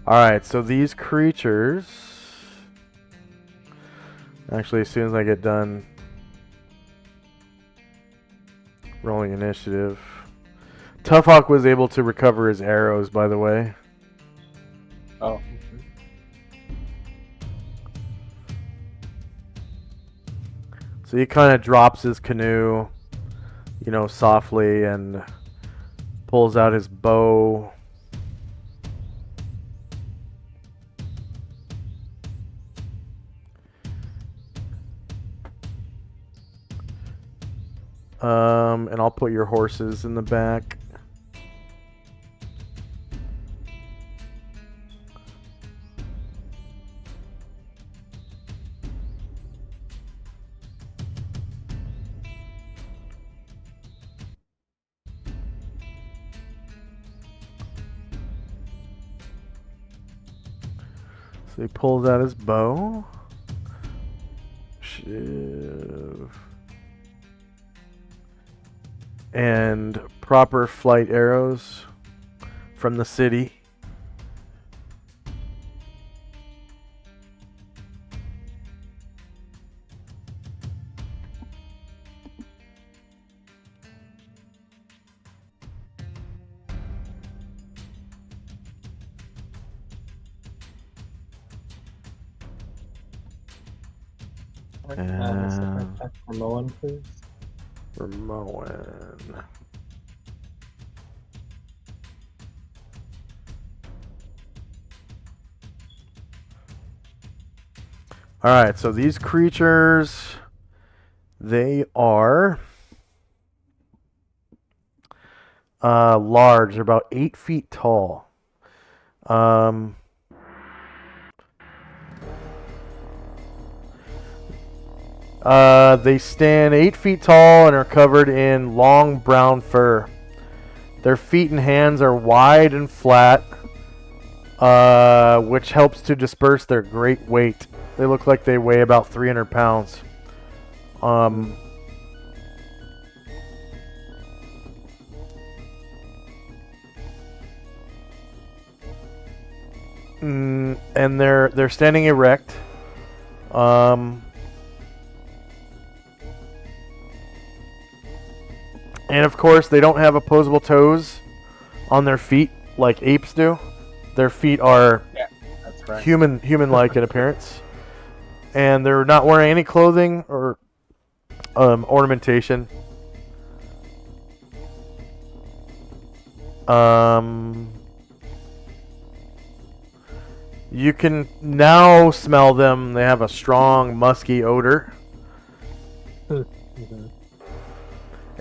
Alright, so these creatures... Actually, as soon as I get done rolling initiative... Toughhawk was able to recover his arrows, by the way. Oh. So he kind of drops his canoe, you know, softly and pulls out his bow. And I'll put your horses in the back. So he pulls out his bow. Shiv. And proper flight arrows from the city. Moen, please. For Moen. Alright, so these creatures, they are large. They're about 8 feet tall. They stand 8 feet tall and are covered in long brown fur. Their feet and hands are wide and flat, which helps to disperse their great weight. They look like they weigh about 300 pounds. And they're standing erect. And of course, they don't have opposable toes on their feet like apes do. Their feet are That's right. human-like in appearance. And they're not wearing any clothing or ornamentation. You can now smell them. They have a strong, musky odor.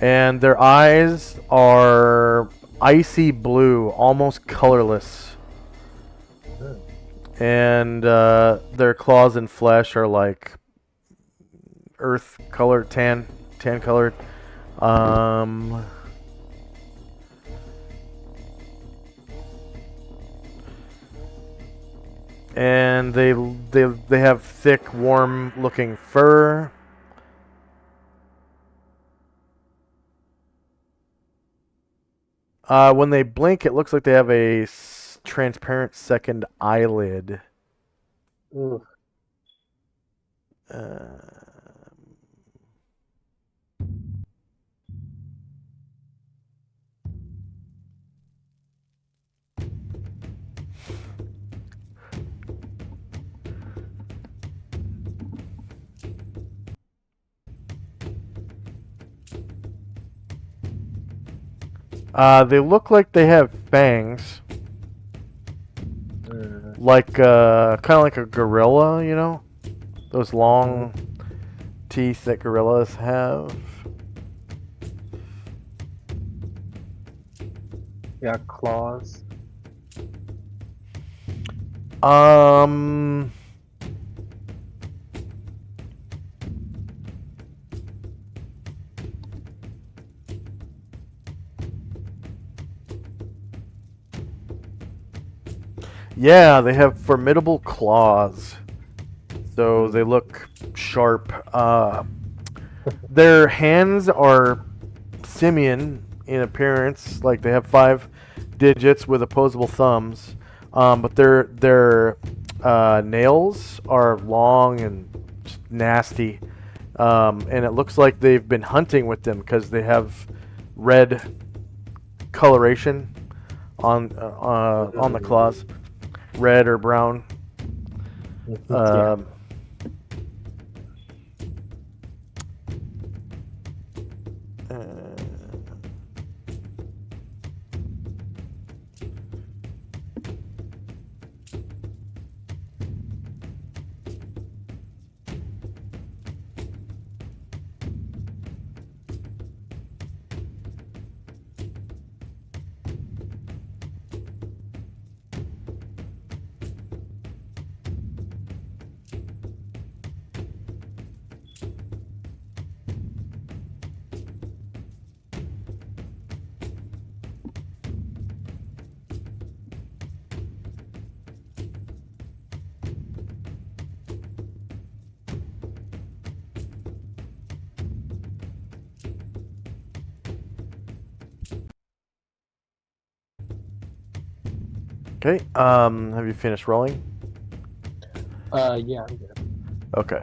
And their eyes are icy blue, almost colorless. And their claws and flesh are like earth colored, tan colored. And they have thick, warm looking fur. When they blink, it looks like they have a transparent second eyelid. Ooh. They look like they have fangs. Like, kind of like a gorilla, you know? Those long teeth that gorillas have. Yeah, claws. Yeah, they have formidable claws. So they look sharp. Their hands are simian in appearance. Like they have 5 digits with opposable thumbs. But their nails are long and just nasty, and it looks like they've been hunting with them because they have red coloration on the claws, red or brown. Yeah. Okay. Have you finished rolling? Yeah, I'm good. Okay.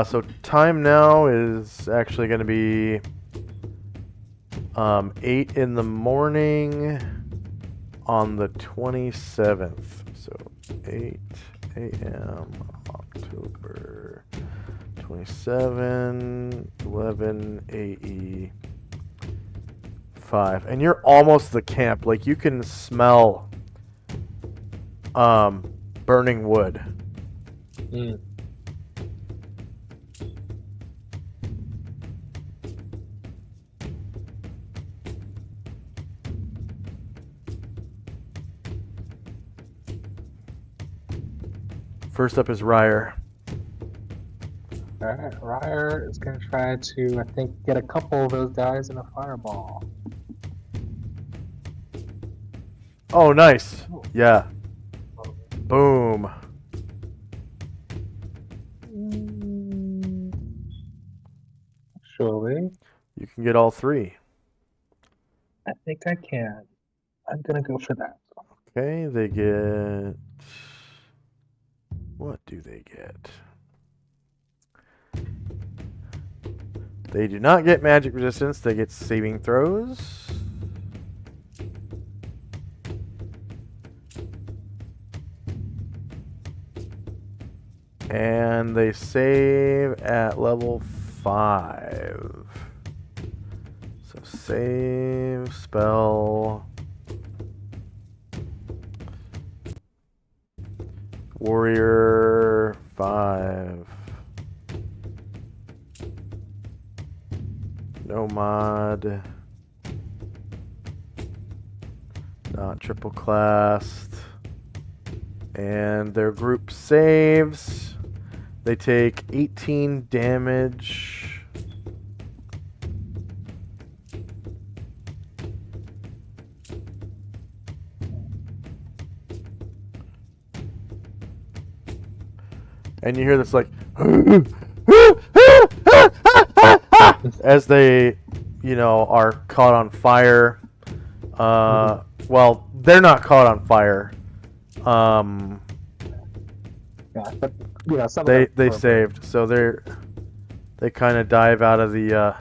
So time now is actually going to be 8 in the morning on the 27th. So 8 a.m. October 27, 11 AE 5. And you're almost the camp. Like you can smell burning wood. Mm. First up is Ryer. Alright, Ryer is gonna try to, I think, get a couple of those guys in a fireball. Oh, nice. Yeah. Boom. Surely. You can get all three. I think I can. I'm gonna go for that. Okay, they get... What do they get? They do not get magic resistance. They get saving throws. And they save at level 5. So save, spell, warrior 5. Nomad. Not triple classed. And their group saves. They take 18 damage. And you hear this like as they, are caught on fire. Well, they're not caught on fire. Yeah, but some They of them were- saved, so they kind of dive out of the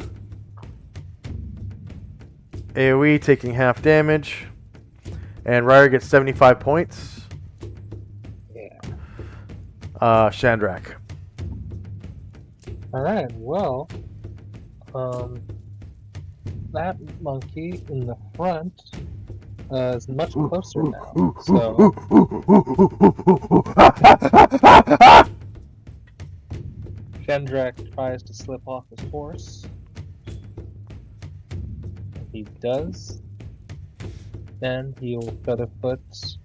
AOE, taking half damage, and Ryer gets 75 points. Yeah. Shandrak. Alright, well, that monkey in the front is much closer now. So Shandrak tries to slip off his horse. He does. Then he'll Featherfoot.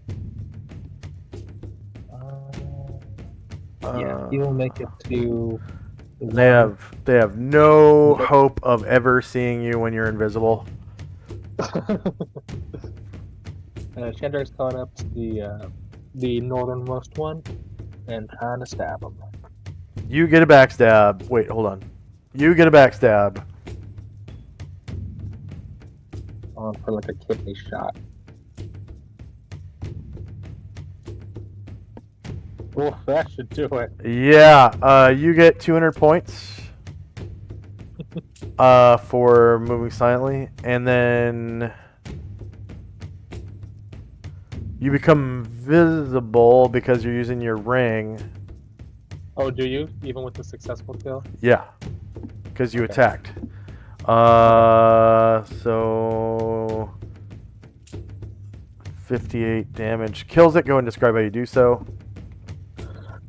Yeah, he'll make it to. They have no hope of ever seeing you when you're invisible. Shandrak's caught up to the northernmost one and trying to stab him. You get a backstab. Wait, hold on. You get a backstab. On for like a kidney shot. Cool. That should do it. Yeah, you get 200 points for moving silently, and then you become visible because you're using your ring. Oh, do you? Even with the successful kill? Yeah, because you Okay. attacked. So 58 damage. Kills it. Go and describe how you do so.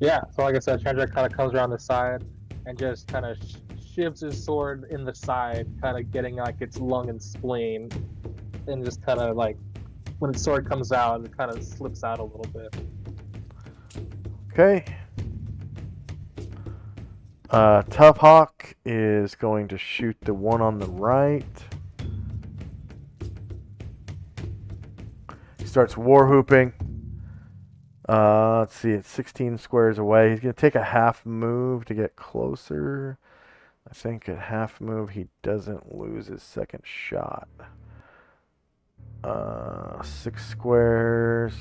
Yeah, so like I said, Chandra kind of comes around the side and just kind of shivs his sword in the side, kind of getting like its lung and spleen, and just kind of like when its sword comes out, it kind of slips out a little bit. Okay. Tough Hawk is going to shoot the one on the right. He starts war whooping. Let's see, it's 16 squares away. He's going to take a half move to get closer. I think at half move he doesn't lose his second shot. 6 squares.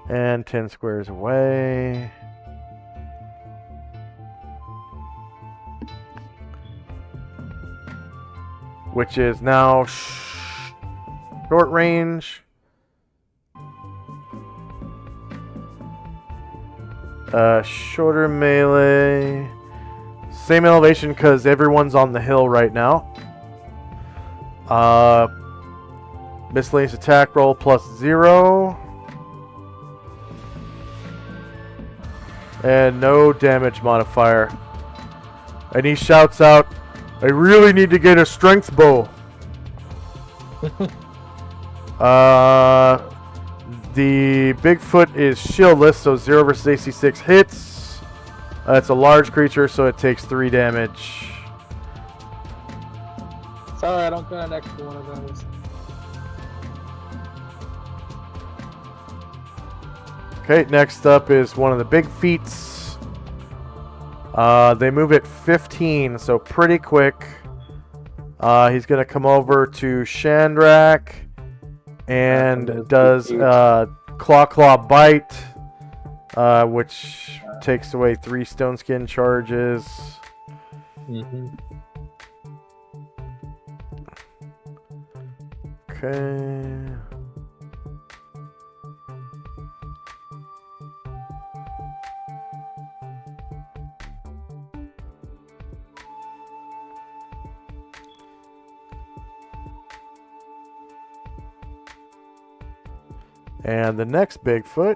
And 10 squares away. Which is now short range. Shorter melee. Same elevation because everyone's on the hill right now. Miscellaneous attack roll +0. And no damage modifier. And he shouts out, I really need to get a strength bow. The Bigfoot is shieldless, so 0 versus AC 6 hits. It's a large creature, so it takes 3 damage. Sorry, I don't got an extra one of those. Okay, next up is one of the big feats. They move at 15, so pretty quick. He's going to come over to Shandrak and does Claw Bite, which takes away 3 Stone Skin charges. Mm-hmm. Okay. And the next Bigfoot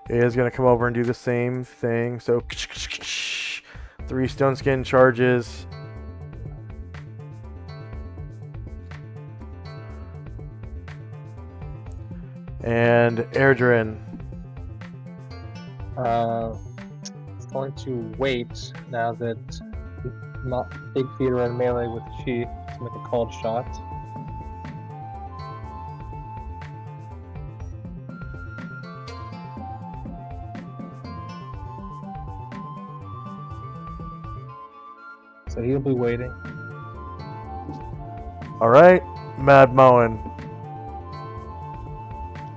is going to come over and do the same thing. So 3 Stone Skin charges. And Erdrin. It's going to wait now that not Big Feet are in melee with Chi to make a called shot. So he'll be waiting. Alright, Mad Moen.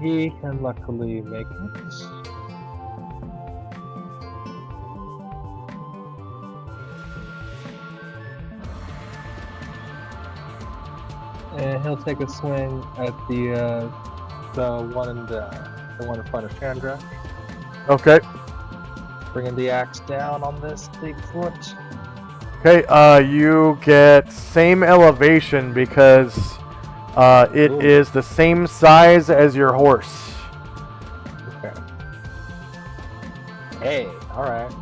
He can luckily make it. And he'll take a swing at the one in front of Chandra, Okay. bringing the axe down on this Bigfoot. Okay, you get same elevation because it Ooh. is the same size as your horse. Okay. Hey, alright.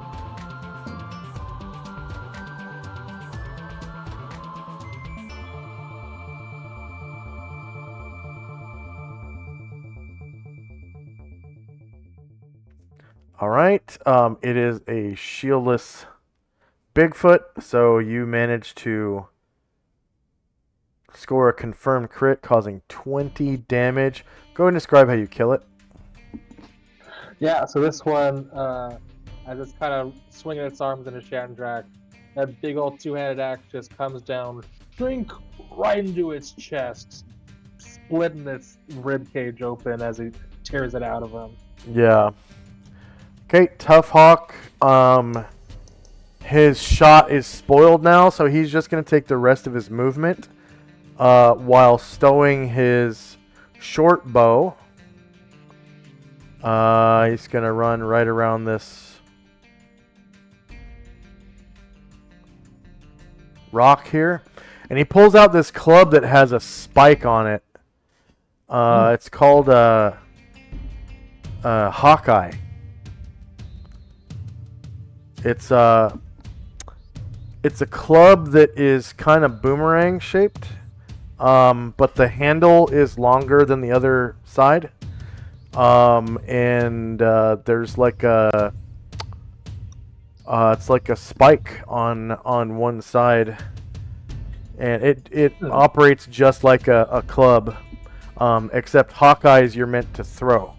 Alright, it is a shieldless Bigfoot, so you manage to score a confirmed crit, causing 20 damage. Go ahead and describe how you kill it. Yeah, so this one, as it's kind of swinging its arms into Shandrak, that big old two-handed axe just comes down, drink right into its chest, splitting its rib cage open as he tears it out of him. Yeah. Okay, Tough Hawk. His shot is spoiled now, so he's just going to take the rest of his movement while stowing his short bow. He's going to run right around this rock here. And he pulls out this club that has a spike on it. It's called Hawkeye. It's a club that is kind of boomerang shaped, but the handle is longer than the other side. And there's like it's like a spike on one side, and it operates just like a club, except Hawkeyes you're meant to throw,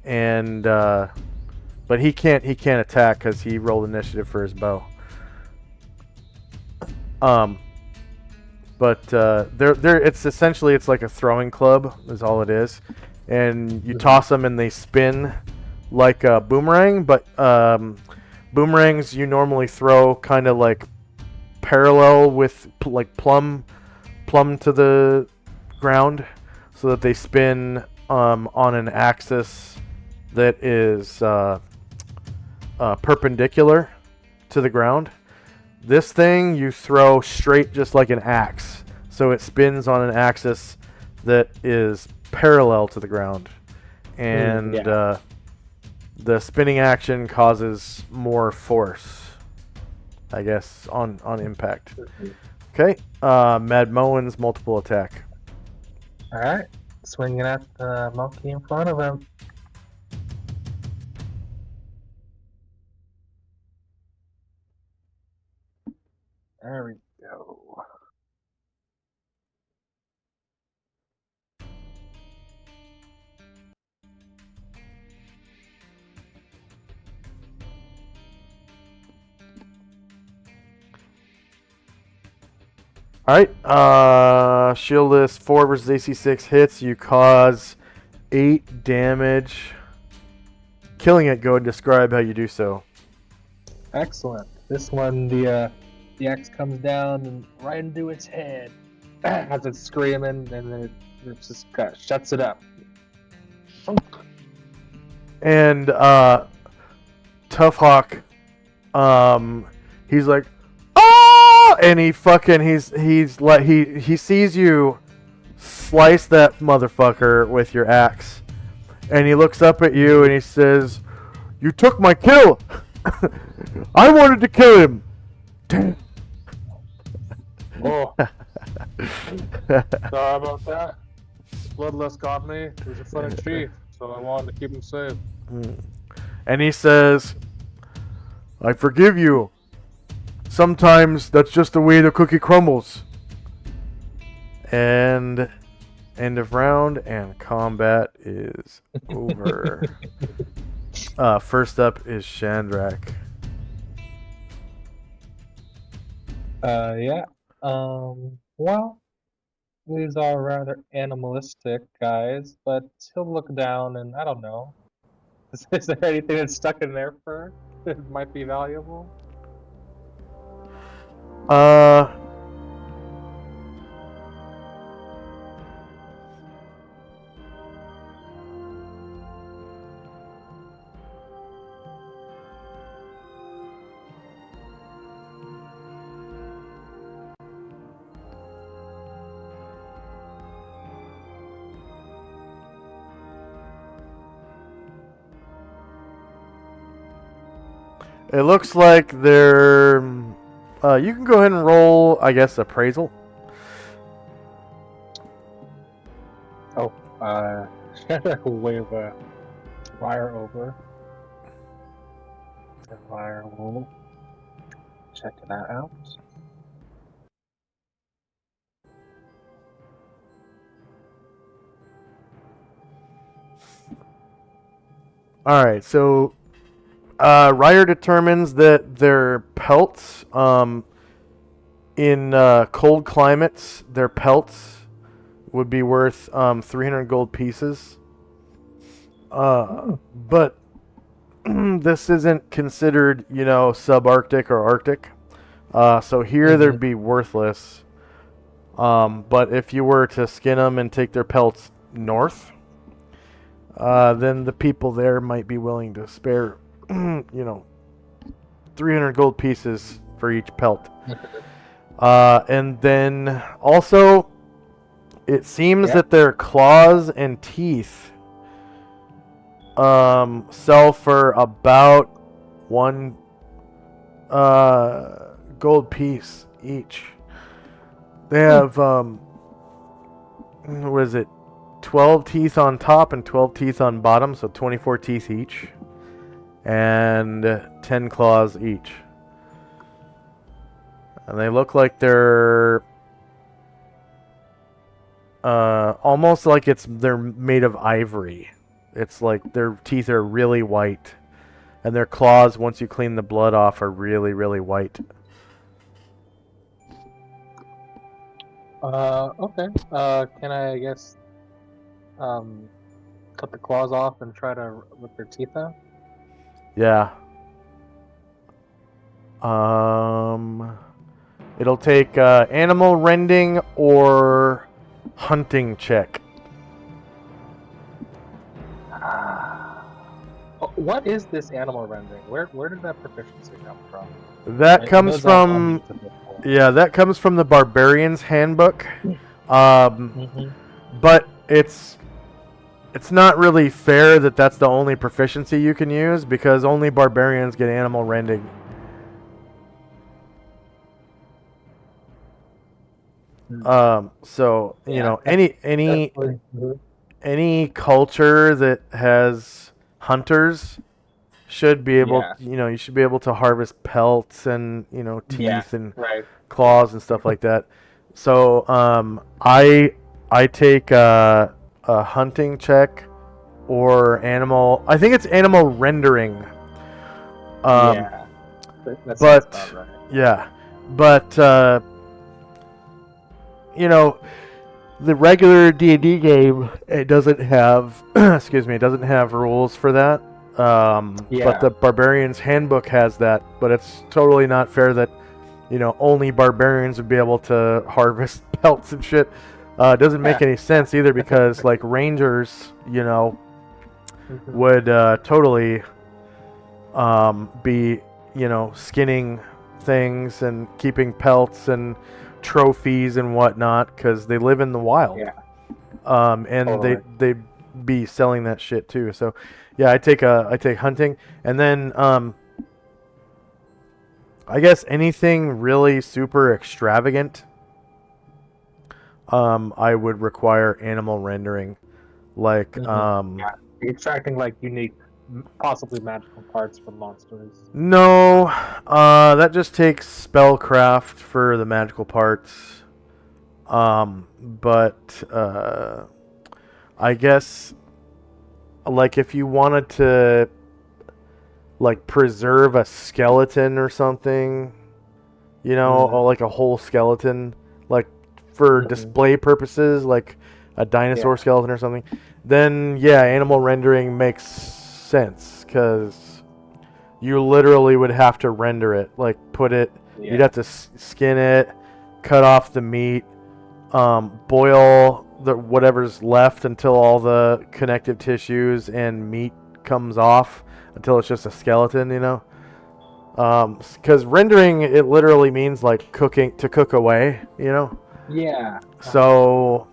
and but he can't attack because he rolled initiative for his bow. But it's essentially it's like a throwing club is all it is, and you toss them and they spin like a boomerang. But boomerangs you normally throw kind of like parallel with like plumb to the ground, so that they spin on an axis that is perpendicular to the ground. This thing you throw straight just like an axe, so it spins on an axis that is parallel to the ground, and the spinning action causes more force, I guess, on impact. Okay, Mad Moen's multiple attack. All right, swinging at the monkey in front of him. There we go. Alright, shield list 4 versus AC 6 hits. You cause 8 damage. Killing it, go and describe how you do so. Excellent. This one, the axe comes down and right into its head as it's screaming, and then it just kind of shuts it up. And Tough Hawk, he's like, ah! And he sees you slice that motherfucker with your axe, and he looks up at you and he says, "You took my kill. I wanted to kill him." Damn. Oh. Sorry about that. Bloodlust got me. He was a friend chief, so I wanted to keep him safe. And he says, "I forgive you. Sometimes that's just the way the cookie crumbles." And end of round, and combat is over. First up is Shandrak. Yeah. Well, these are rather animalistic guys, but he'll look down and I don't know. Is there anything that's stuck in their fur that might be valuable? It looks like they're. You can go ahead and roll, I guess, appraisal. Oh, wave a wire over. The wire will check that out. All right, so Ryer determines that their pelts, in cold climates, their pelts would be worth 300 gold pieces. But this isn't considered, subarctic or Arctic. So here they'd be worthless. But if you were to skin them and take their pelts north, then the people there might be willing to spare, 300 gold pieces for each pelt. And then also, it seems that their claws and teeth sell for about 1 gold piece each. They have, 12 teeth on top and 12 teeth on bottom, so 24 teeth each. And 10 claws each. And they look like they're almost like they're made of ivory. It's like their teeth are really white. And their claws, once you clean the blood off, are really, really white. Okay. Can I guess cut the claws off and try to rip their teeth out? Yeah. It'll take animal rending or hunting check. What is this animal rendering? Where did that proficiency come from? That comes from that comes from the Barbarian's Handbook. But it's not really fair that that's the only proficiency you can use, because only barbarians get animal rending. So any culture that has hunters should be able, you should be able to harvest pelts and teeth and claws and stuff like that. So I take a hunting check or animal. I think it's animal rendering. That but sounds about right. but the regular D&D game, it doesn't have it doesn't have rules for that. But the Barbarian's Handbook has that, but it's totally not fair that only barbarians would be able to harvest pelts and shit. It doesn't make any sense either, because like rangers, would totally be skinning things and keeping pelts and trophies and whatnot, because they live in the wild. And Totally. they be selling that shit too. So I take hunting, and then I guess anything really super extravagant, I would require animal rendering, like extracting like unique, possibly magical parts from monsters. No, that just takes spellcraft for the magical parts. But I guess, like, if you wanted to, like, preserve a skeleton or something, or like a whole skeleton, like for display purposes, like a dinosaur skeleton or something, then animal rendering makes sense, because you literally would have to render it, like put it, you'd have to skin it, cut off the meat, boil the whatever's left until all the connective tissues and meat comes off, until it's just a skeleton, because rendering, it literally means like cooking, to cook away, So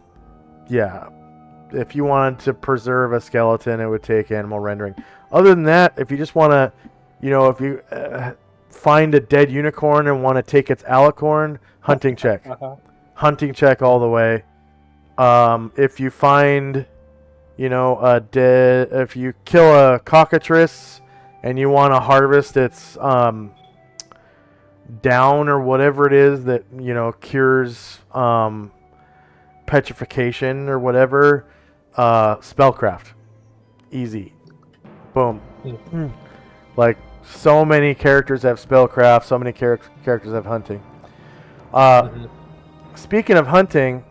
if you wanted to preserve a skeleton, it would take animal rendering. Other than that, if you just want to, if you find a dead unicorn and want to take its alicorn, hunting check. Hunting check all the way. If you find, if you kill a cockatrice and you want to harvest its down or whatever it is that, cures petrification or whatever, spellcraft. Easy. Boom. Like, so many characters have spellcraft, so many characters have hunting. Speaking of hunting,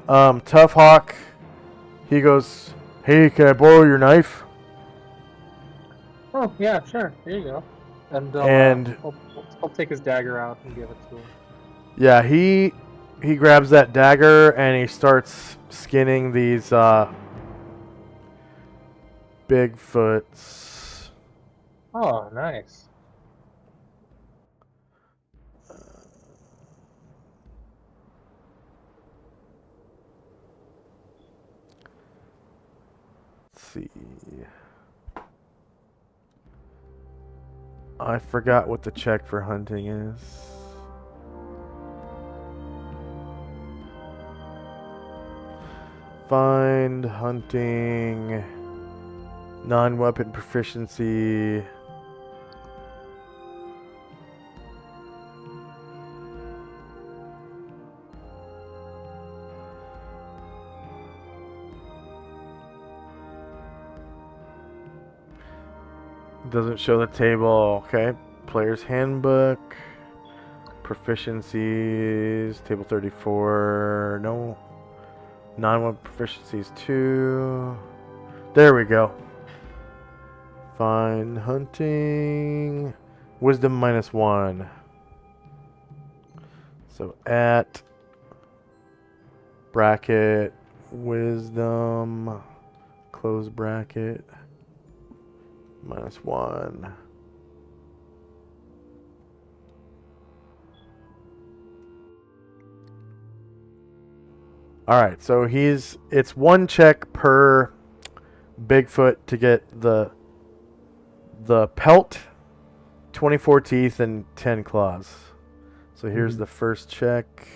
Tough Hawk, he goes, "Hey, can I borrow your knife?" Oh yeah, sure. Here you go. And And I'll take his dagger out and give it to him. yeah, he grabs that dagger and he starts skinning these Bigfoots. Oh, nice. Let's see. I forgot what the check for hunting is. Find hunting, non-weapon proficiency. Doesn't show the table. Okay. Player's handbook. Proficiencies. Table 34. No. Non-weapon proficiencies 2. There we go. Fine hunting. Wisdom -1. So at bracket wisdom close bracket -1. All right, so it's 1 check per Bigfoot to get the pelt, 24 teeth, and 10 claws. So here's the first check.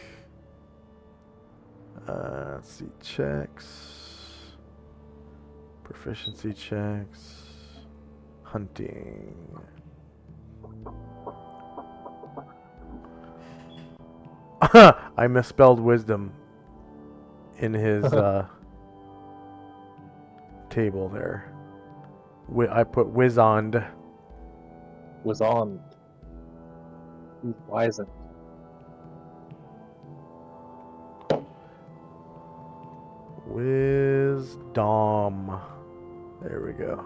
Let's see, checks, proficiency checks, hunting. I misspelled wisdom in his table there. I put wizond. Was on. He's wizened. Wisdom. There we go.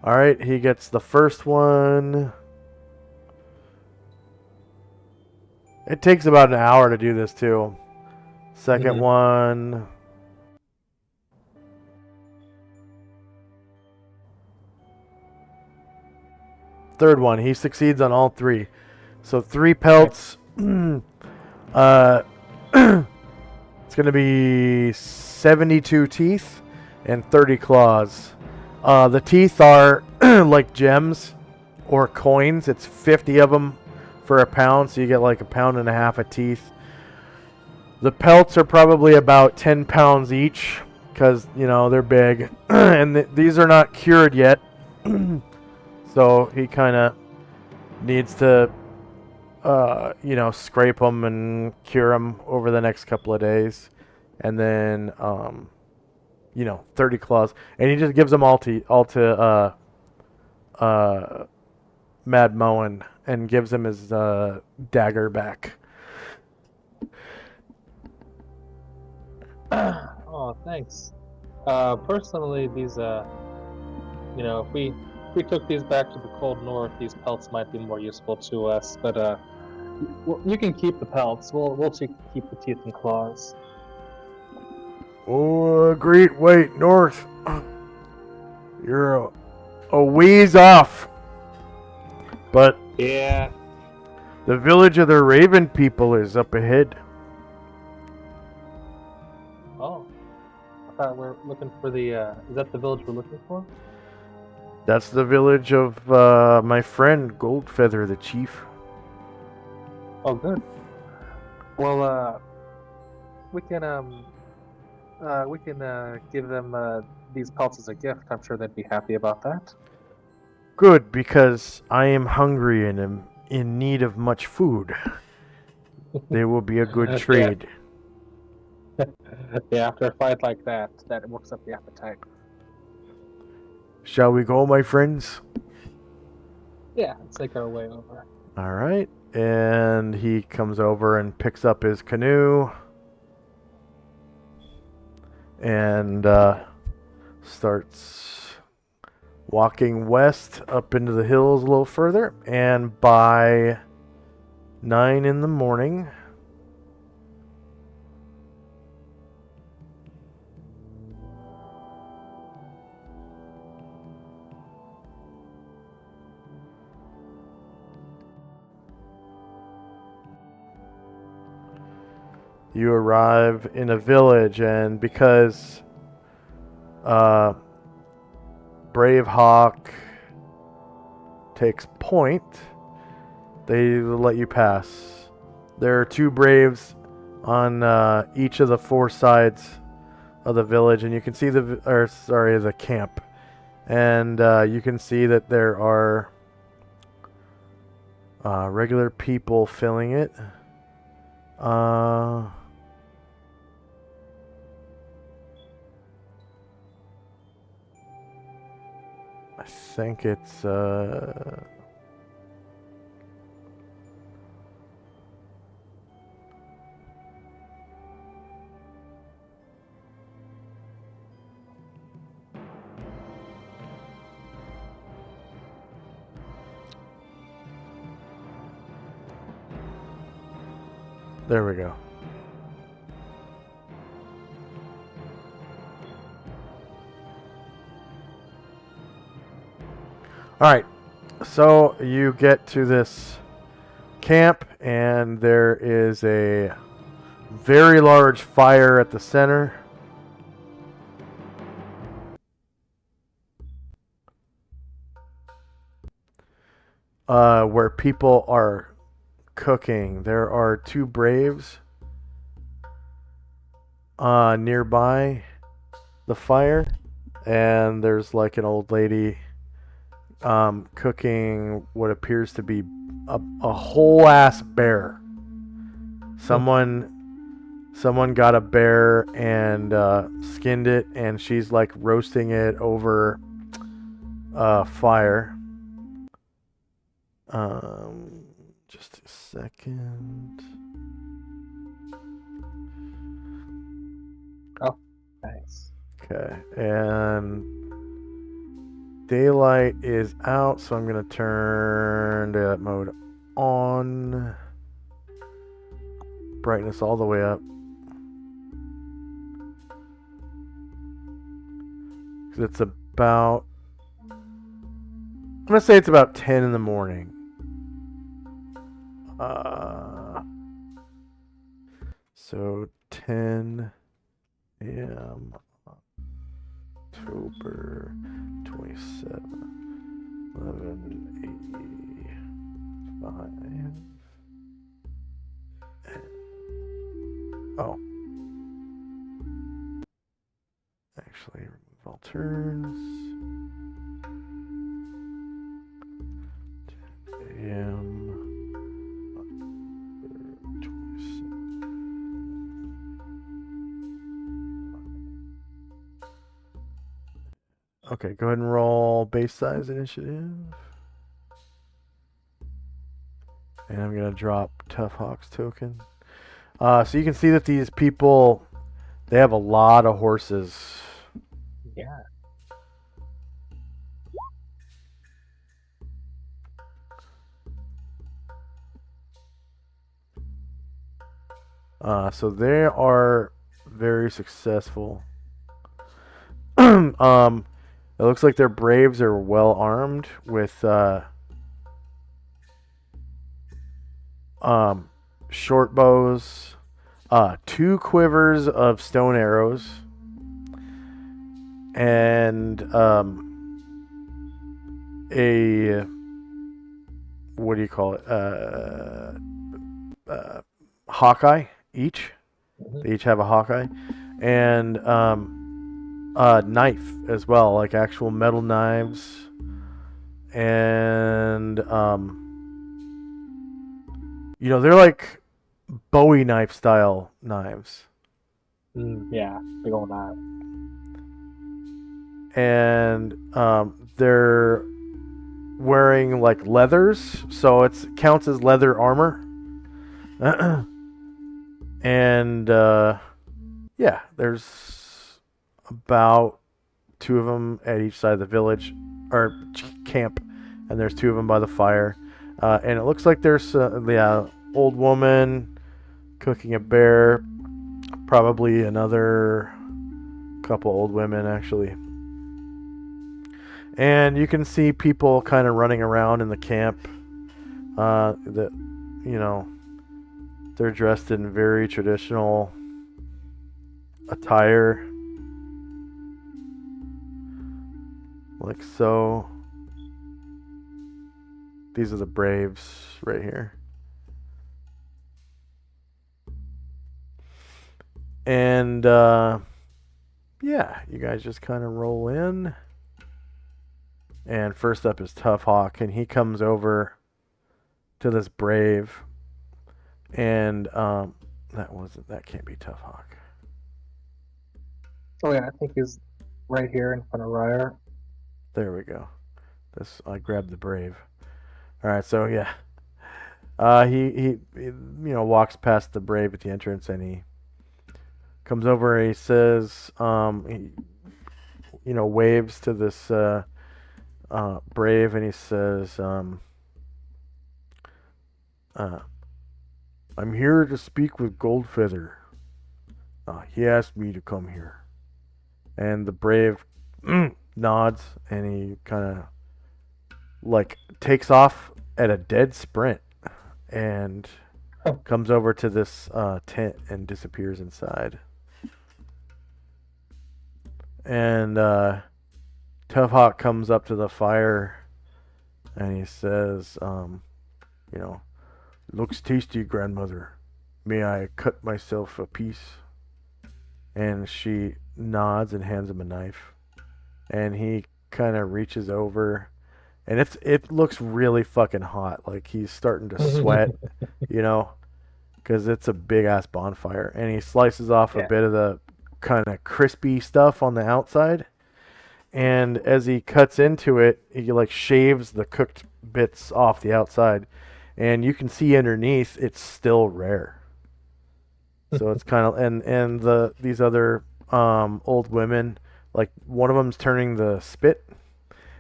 All right, he gets the first one. It takes about an hour to do this too. Second one. Third one, he succeeds on all 3. So 3 pelts. It's going to be 72 teeth and 30 claws. The teeth are like gems or coins. It's 50 of them for a pound, so you get like 1.5 pounds of teeth. The pelts are probably about 10 pounds each because, you know, they're big. And these are not cured yet. So he kind of needs to, you know, scrape them and cure them over the next couple of days. And then, you know, 30 claws. And he just gives them all to Mad Moen and gives him his dagger back. Oh, thanks. Personally, these, you know, if we took these back to the cold north, these pelts might be more useful to us. But you can keep the pelts. We'll keep the teeth and claws. Oh, great white north. You're a ways off. But Yeah. the village of the Raven people is up ahead. Oh. I thought we're looking for the, is that the village we're looking for? That's the village of my friend Goldfeather, the chief. Oh, good. Well, we can give them these pelts as a gift. I'm sure they'd be happy about that. Good, because I am hungry and am in need of much food. They will be a good Yeah. trade. Yeah, after a fight like that, that works up the appetite. Shall we go, my friends? Yeah, let's make our way over. All right. And he comes over and picks up his canoe and starts walking west up into the hills a little further. And by 9 in the morning, you arrive in a village, and because Brave Hawk takes point, they let you pass. There are two braves on each of the four sides of the village, and you can see the camp, and you can see that there are regular people filling it. I think it's there we go. All right, so you get to this camp, and there is a very large fire at the center. Where people are cooking. There are two braves nearby the fire, and there's like an old lady cooking what appears to be a whole ass bear. Someone got a bear and skinned it, and she's like roasting it over fire. Just a second. Oh, nice. Okay, and daylight is out, so I'm gonna turn daylight mode on. Brightness all the way up. It's about, I'm gonna say it's about 10 in the morning. So 10 a.m. October 27, 11:85. Oh. Actually, remove all turns. 10 a.m. Okay, go ahead and roll base size initiative. And I'm going to drop Tough Hawk's token. So you can see that these people, they have a lot of horses. Yeah. So they are very successful. It looks like their braves are well armed with short bows, 2 quivers of stone arrows, and a, what do you call it? Hawkeye each. They each have a Hawkeye, and knife as well, like actual metal knives, and they're like Bowie knife style knives. Yeah, big old that. And they're wearing like leathers, so it counts as leather armor. And yeah, there's about two of them at each side of the village or camp, and there's two of them by the fire. And it looks like there's the old woman cooking a bear, probably another couple old women actually. And you can see people kind of running around in the camp. That you know they're dressed in very traditional attire, like so. These are the Braves right here. And yeah, you guys just kind of roll in. And first up is Tough Hawk, and he comes over to this Brave. And that can't be Tough Hawk. Oh yeah, I think he's right here in front of Ryer. There we go. I grabbed the Brave. All right, so yeah, he walks past the Brave at the entrance, and he comes over and he says, he waves to this Brave, and he says, I'm here to speak with Goldfeather. He asked me to come here. And the Brave nods, and he kind of like takes off at a dead sprint and comes over to this tent and disappears inside. And Tough Hawk comes up to the fire and he says, looks tasty, grandmother. May I cut myself a piece? And she nods and hands him a knife. And he kind of reaches over, and it looks really fucking hot. Like he's starting to sweat, because it's a big ass bonfire. And he slices off a bit of the kind of crispy stuff on the outside. And as he cuts into it, he like shaves the cooked bits off the outside, and you can see underneath it's still rare. So it's kind of and these other old women, like one of them's turning the spit,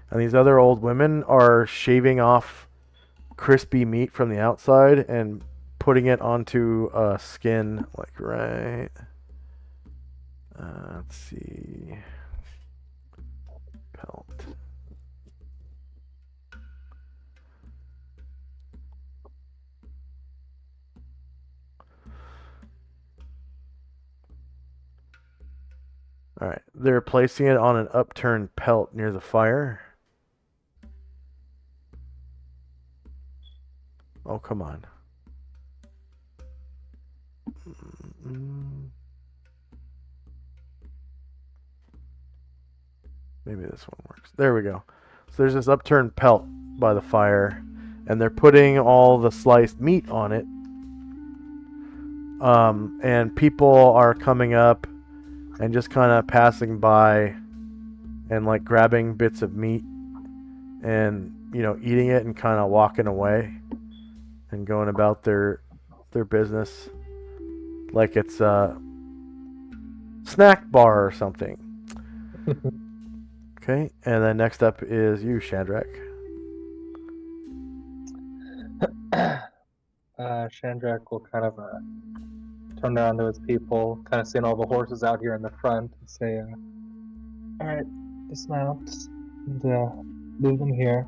and these other old women are shaving off crispy meat from the outside and putting it onto a skin, like right. Let's see. Pelt. All right, they're placing it on an upturned pelt near the fire. Oh, come on. Maybe this one works. There we go. So there's this upturned pelt by the fire, and they're putting all the sliced meat on it. And people are coming up and just kind of passing by and like grabbing bits of meat and eating it and kind of walking away and going about their business like it's a snack bar or something. Okay, and then next up is you, Shandrak. Shandrak will kind of turn around to his people, kind of seeing all the horses out here in the front, and say, all right, dismount and leave them here.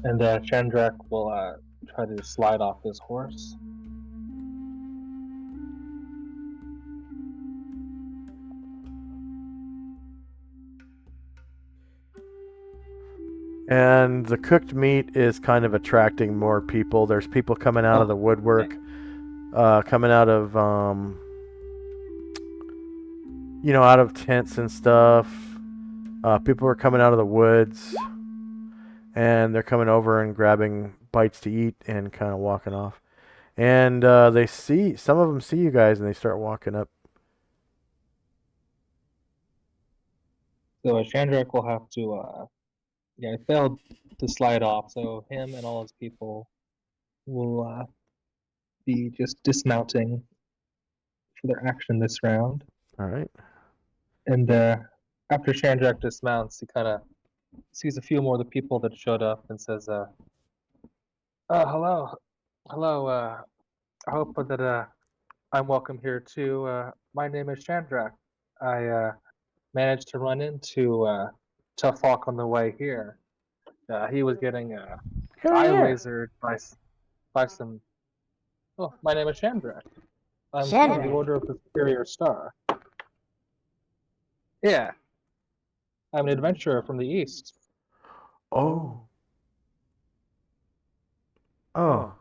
And Shandrak will try to slide off his horse. And the cooked meat is kind of attracting more people. There's people coming out of the woodwork, coming out of out of tents and stuff. People are coming out of the woods, and they're coming over and grabbing bites to eat and kind of walking off. And some of them see you guys, and they start walking up So Chandrak will have to, yeah, he failed to slide off. So him and all his people will be just dismounting for their action this round. All right. And after Chandrak dismounts, he kind of sees a few more of the people that showed up and says, hello, hello. I hope that I'm welcome here too. My name is Chandrak. I managed to run into Tough Hawk on the way here. He was getting Who are eye you? lasered by some. Oh, my name is Chandrak. I'm from the Chandrak. Order of the Superior Star. Yeah, I'm an adventurer from the East. Oh. Oh.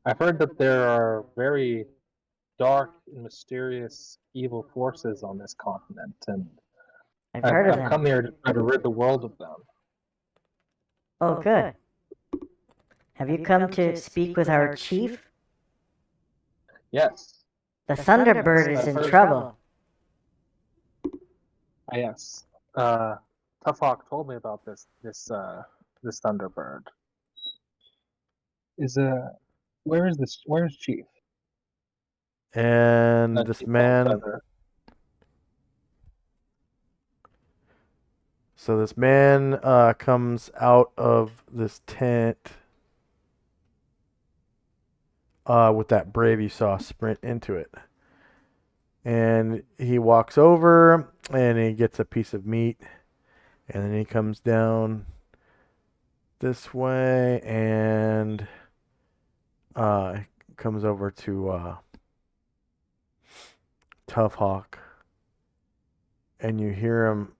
I've heard that there are very dark and mysterious evil forces on this continent, and I've heard of I've come them. here to try to rid the world of them. Oh, good. Have you come to speak with our chief? Yes, The Thunderbird is in trouble. yes. Tough Hawk told me about this Thunderbird. Is where's Chief? And this Chief man. Feather. So this man comes out of this tent with that brave you saw sprint into it. And he walks over and he gets a piece of meat. And then he comes down this way and comes over to Tough Hawk. And you hear him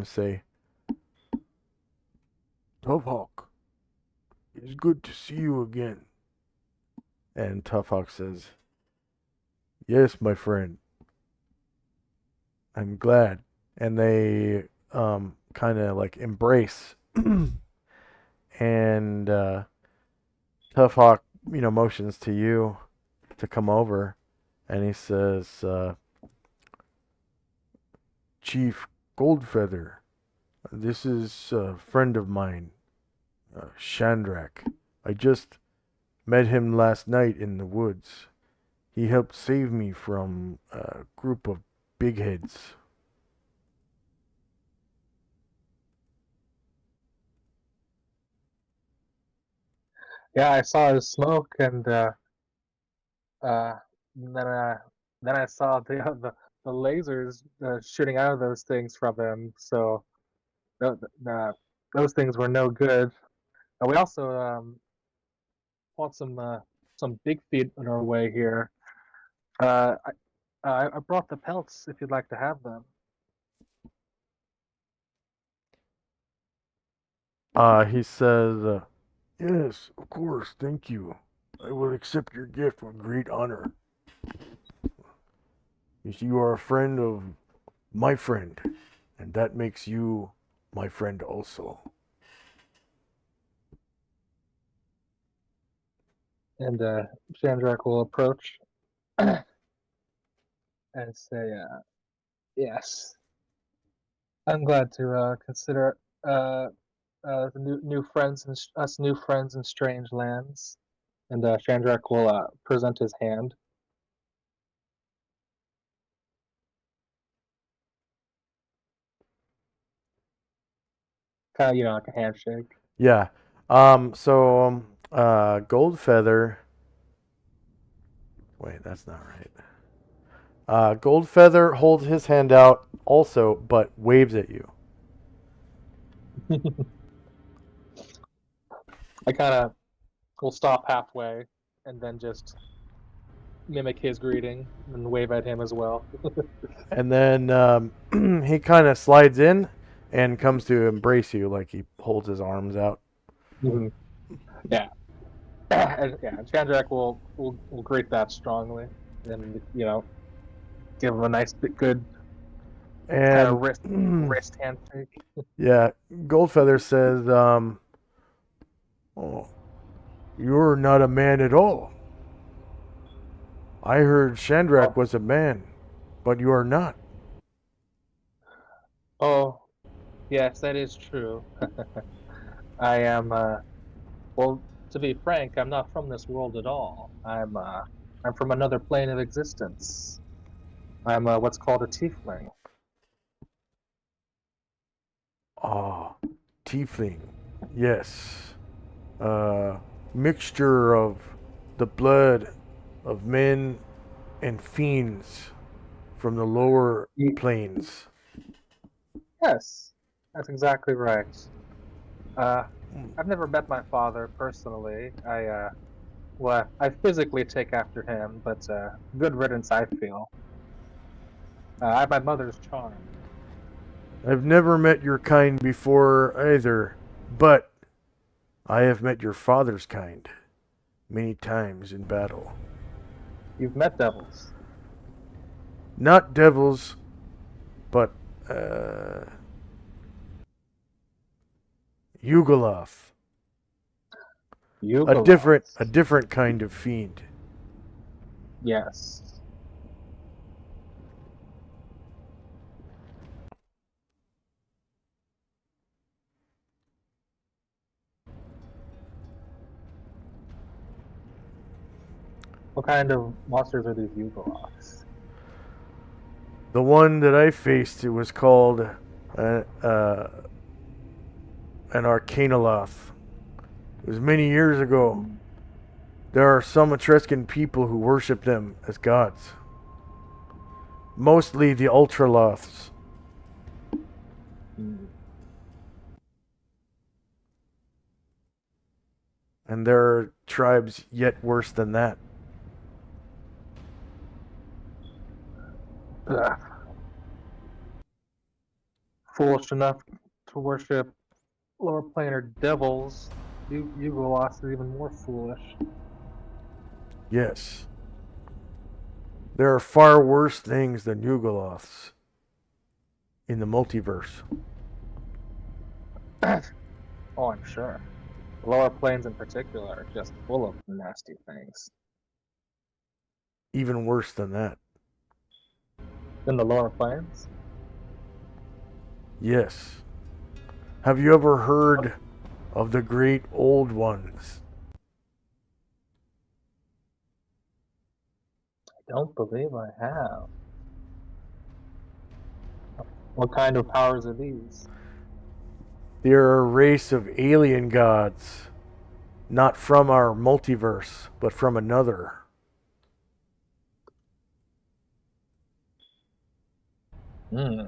say, Tough Hawk, it's good to see you again. And Tough Hawk says, yes, my friend. I'm glad. And they kind of like embrace. And Tough Hawk, motions to you to come over. And he says, Chief Goldfeather, this is a friend of mine, Chandrak. I just met him last night in the woods. He helped save me from a group of big heads. Yeah, I saw his smoke, and then I saw the lasers shooting out of those things from him. So those things were no good. And we also fought some big feet on our way here. Uh, I brought the pelts if you'd like to have them. He says, yes, of course, thank you. I will accept your gift with great honor. You are a friend of my friend, and that makes you my friend also. And Chandrak will approach and say, "Yes, I'm glad to consider new friends and us new friends in strange lands." And Chandrak will present his hand. Kind of, like a handshake. Yeah. Goldfeather. Wait, that's not right. Goldfeather holds his hand out also, but waves at you. I kind of will stop halfway and then just mimic his greeting and wave at him as well. And then he kind of slides in and comes to embrace you, like he holds his arms out. Mm-hmm. Yeah. Yeah, Chandrak will greet that strongly, and give him a nice, good kind of And wrist handshake. yeah, Goldfeather says, "Oh, you're not a man at all. I heard Chandrak was a man. but you are not. Oh, yes, that is true. I am, well, to be frank, I'm not from this world at all. I'm from another plane of existence. I'm, what's called a tiefling. Ah, tiefling. Yes. Uh, Mixture of the blood of men and fiends from the lower Ye- planes. Yes, that's exactly right. Uh, I've never met my father personally. Well, I physically take after him, but good riddance, I feel. I have my mother's charm. I've never met your kind before either, but I have met your father's kind many times in battle. You've met devils. Not devils, but uh, Yugoloth, a Yugoloths. different kind of fiend. Yes. What kind of monsters are these Yugoloths? The one that I faced, it was called an Arcanoloth. It was many years ago. There are some Etruscan people who worship them as gods. Mostly the Ultraloths. Mm. And there are tribes yet worse than that. Ugh. Foolish enough to worship lower planar devils. Yugoloths are even more foolish. Yes. There are far worse things than Yugoloths in the multiverse. Oh, I'm sure. The lower planes in particular are just full of nasty things. Even worse than that. In the lower planes? Yes. Have you ever heard of the great old ones? I don't believe I have. What kind of powers are these? They are a race of alien gods, not from our multiverse, but from another. Hmm.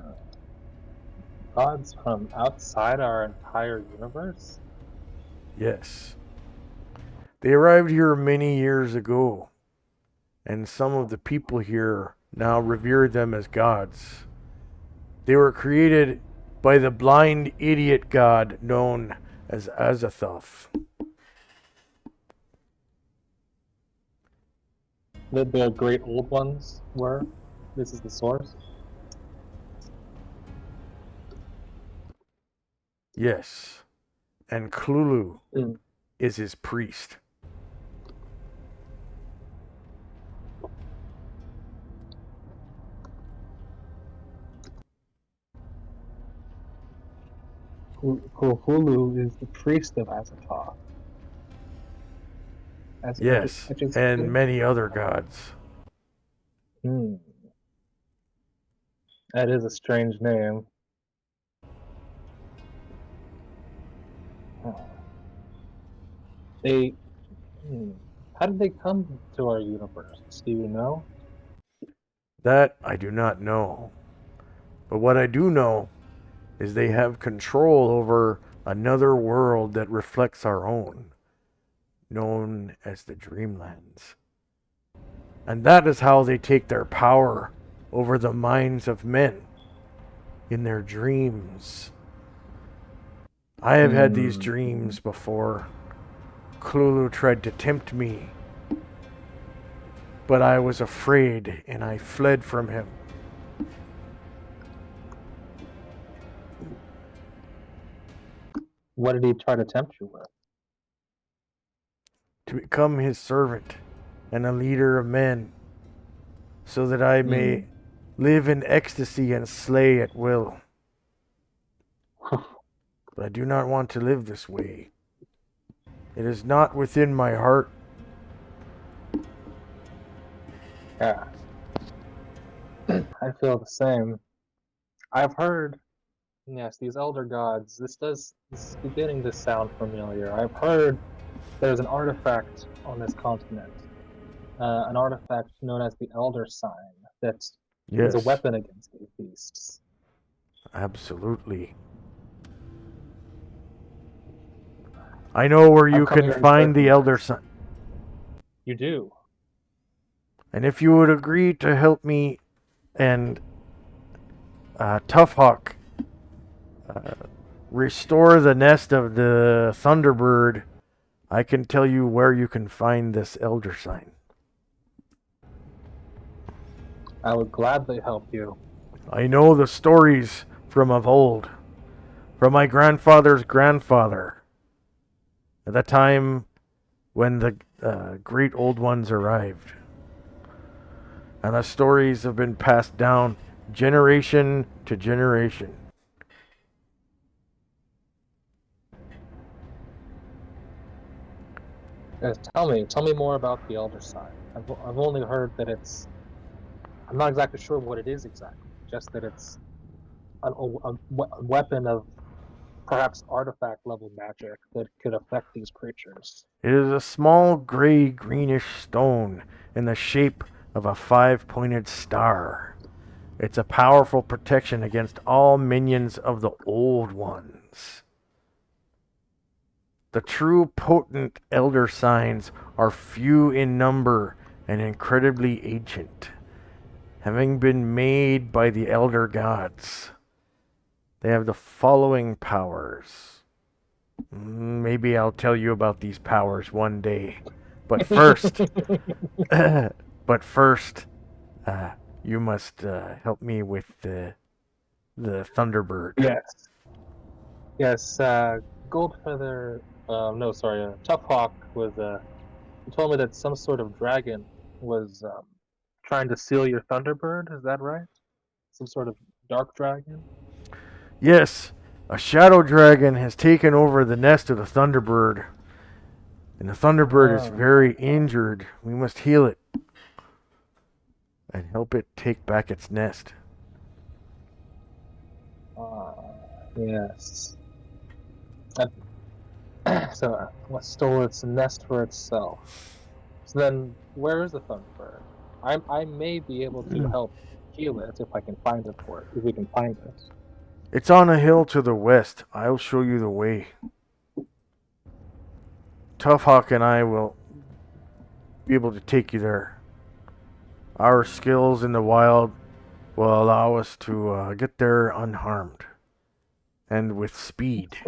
Gods from outside our entire universe? Yes. They arrived here many years ago, and some of the people here now revere them as gods. They were created by the blind idiot god known as Azathoth. The great old ones were? This is the source? Yes, and Cthulhu Hmm. is his priest. Cthulhu is the priest of Azathoth. Yes, and many other gods. Hmm. That is a strange name. Huh. They. Hmm. How did they come to our universe? Do you know? That I do not know. But what I do know is they have control over another world that reflects our own, known as the Dreamlands. And that is how they take their power over the minds of men in their dreams. I have had these Hmm. dreams before. Cthulhu tried to tempt me, but I was afraid and I fled from him. What did he try to tempt you with? To become his servant and a leader of men, so that I Hmm. may live in ecstasy and slay at will. But I do not want to live this way. It is not within my heart. Yeah, I feel the same. I've heard, yes, these elder gods. This is beginning to sound familiar. I've heard there's an artifact on this continent, an artifact known as the Elder Sign, that is a Yes, weapon against these beasts. absolutely. I know where you I've come can here in find the search of Elder this. Sign. You do. And if you would agree to help me and Tough Hawk restore the nest of the Thunderbird, I can tell you where you can find this Elder Sign. I would gladly help you. I know the stories from of old, from my grandfather's grandfather, at the time when the great old ones arrived. And the stories have been passed down generation to generation. Yes, tell me more about the Elder Sign. I've only heard that it's. I'm not exactly sure what it is exactly. Just that it's a weapon of perhaps artifact level magic that could affect these creatures. It is a small gray greenish stone in the shape of a 5-pointed star. It's a powerful protection against all minions of the old ones. The true potent elder signs are few in number and incredibly ancient, having been made by the elder gods. They have the following powers. Maybe I'll tell you about these powers one day. But first, you must help me with the Thunderbird. Yes. Yes. Goldfeather. No, sorry. Tough Hawk was. You told me that some sort of dragon was trying to steal your Thunderbird. Is that right? Some sort of dark dragon. Yes, a shadow dragon has taken over the nest of the Thunderbird. And the Thunderbird is very injured. We must heal it and help it take back its nest. Yes. So what stole its nest for itself? So then, where is the Thunderbird? I may be able to help heal it if I can find it for it. If we can find it. It's on a hill to the west. I'll show you the way. Tough Hawk and I will be able to take you there. Our skills in the wild will allow us to get there unharmed and with speed.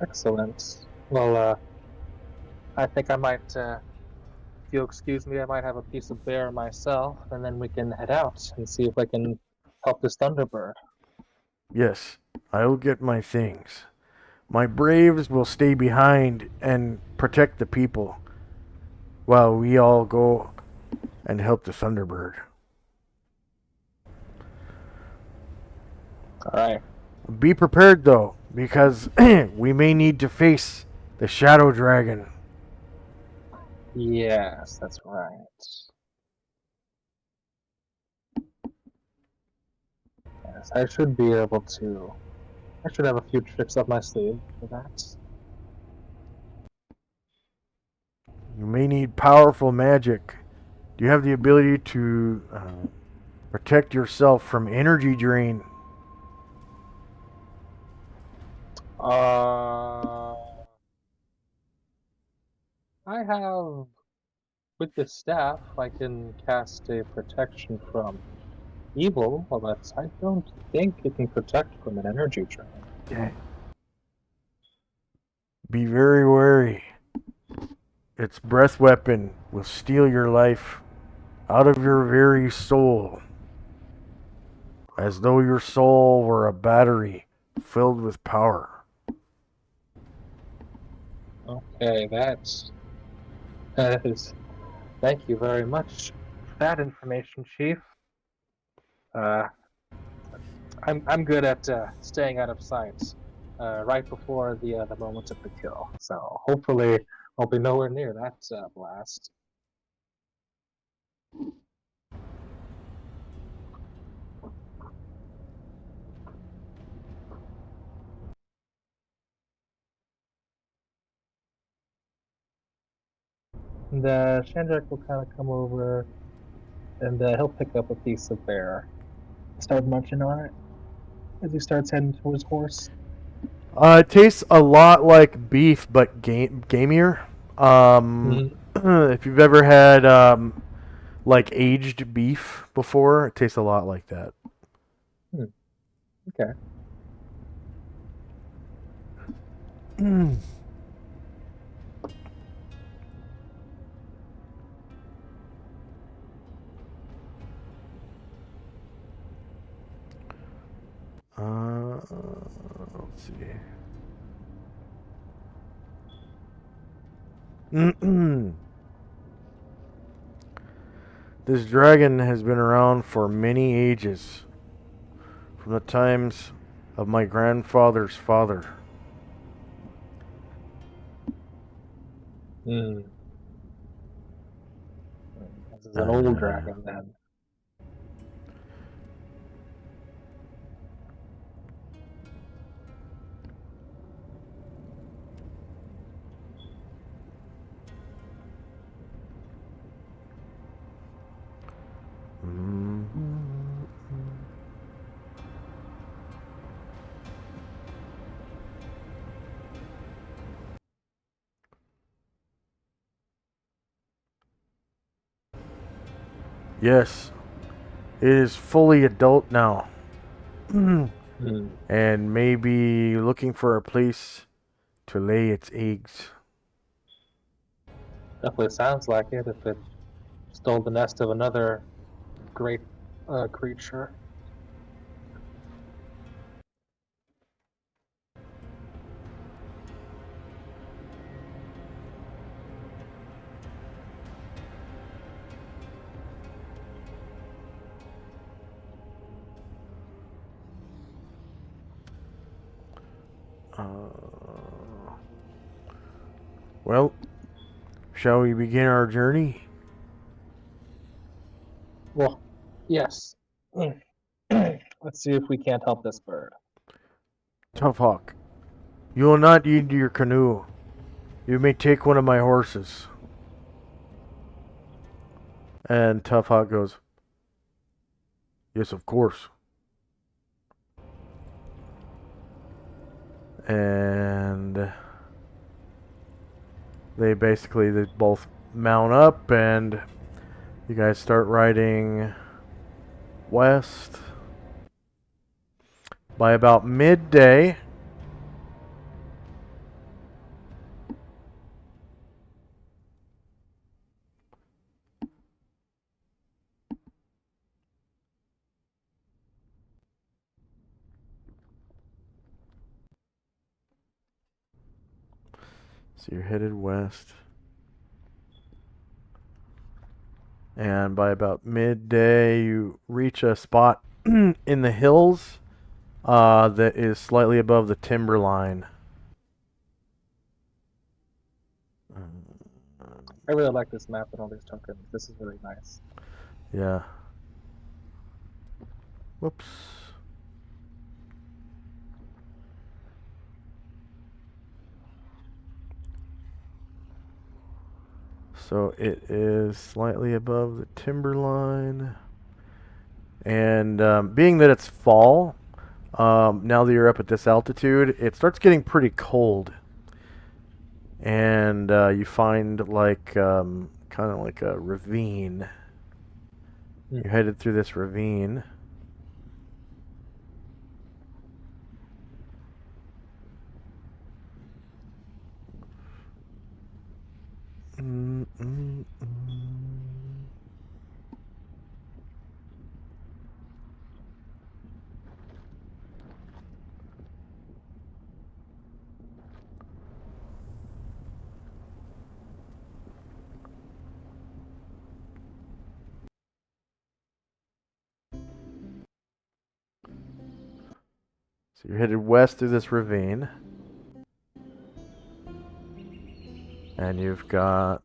Excellent. Well, I think I might, if you'll excuse me, I might have a piece of bear myself, and then we can head out and see if I can help this Thunderbird. Yes, I'll get my things. My braves will stay behind and protect the people while we all go and help the Thunderbird. Alright. Be prepared though, because we may need to face the Shadow Dragon. Yes, that's right. Yes, I should be able to. I should have a few tricks up my sleeve for that. You may need powerful magic. Do you have the ability to protect yourself from energy drain? I have with the staff. I can cast a protection from evil, but I don't think it can protect from an energy drain. Yeah. Be very wary. Its breath weapon will steal your life out of your very soul, as though your soul were a battery filled with power. Okay, that is. Thank you very much for that information, Chief. Uh, I'm good at staying out of sight right before the moment of the kill. So hopefully I'll be nowhere near that blast. And Shandrak will kind of come over and he'll pick up a piece of bear, start munching on it as he starts heading towards horse. It tastes a lot like beef, but gamier. If you've ever had like aged beef before, it tastes a lot like that. Okay. Let's see. This dragon has been around for many ages, from the times of my grandfather's father. This is an old dragon then. Yes, it is fully adult now. And maybe looking for a place to lay its eggs. Definitely sounds like it if it stole the nest of another great creature. Well, shall we begin our journey? Well, yes. Let's see if we can't help this bird. Tough Hawk, you will not need your canoe. You may take one of my horses. And Tough Hawk goes, yes, of course. And they both mount up and you guys start riding west. By about midday, so you're headed west. And by about midday, you reach a spot in the hills that is slightly above the timberline. I really like this map and all these tokens. This is really nice. Yeah. Whoops. So it is slightly above the timberline. And being that it's fall, now that you're up at this altitude, it starts getting pretty cold. And you find like kind of like a ravine. You're headed through this ravine. So you're headed west through this ravine. And you've got...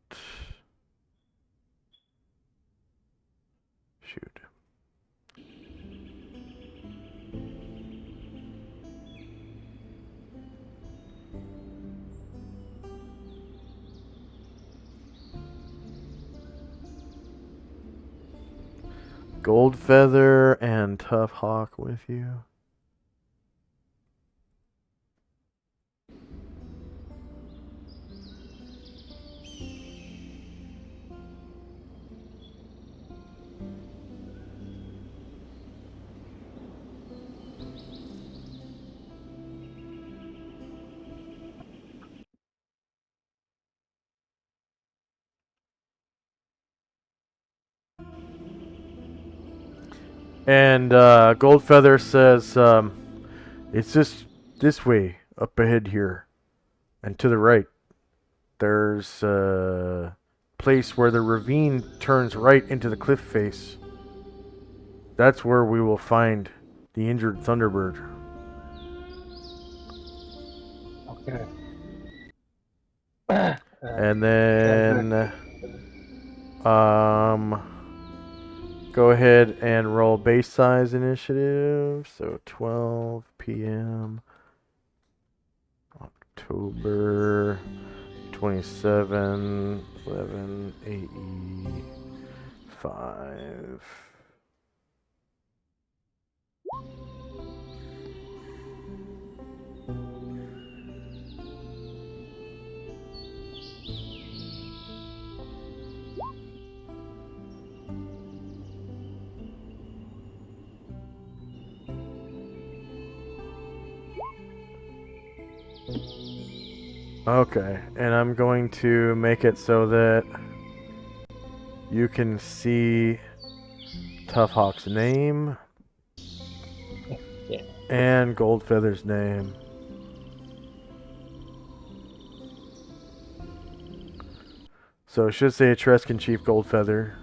Shoot. Gold Feather and Tough Hawk with you. And Gold Feather says, it's just this way, up ahead here. And to the right, there's a place where the ravine turns right into the cliff face. That's where we will find the injured Thunderbird. Okay. And then, go ahead and roll base size initiative. So 12 p.m. October 27, 11 AE 5. Okay, and I'm going to make it so that you can see Tough Hawk's name and Gold Feather's name. So it should say Etruscan Chief Gold Feather.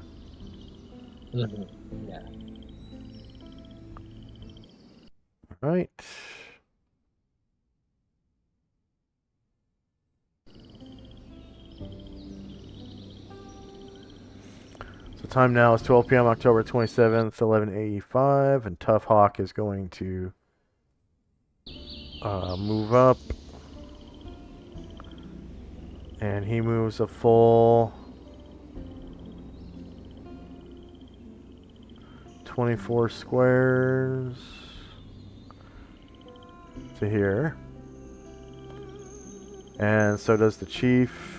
Mm-hmm. Yeah. Right. So time now is 12 p.m. October 27th, 11:85, and Tough Hawk is going to move up, and he moves a full 24 squares to here, and so does the chief.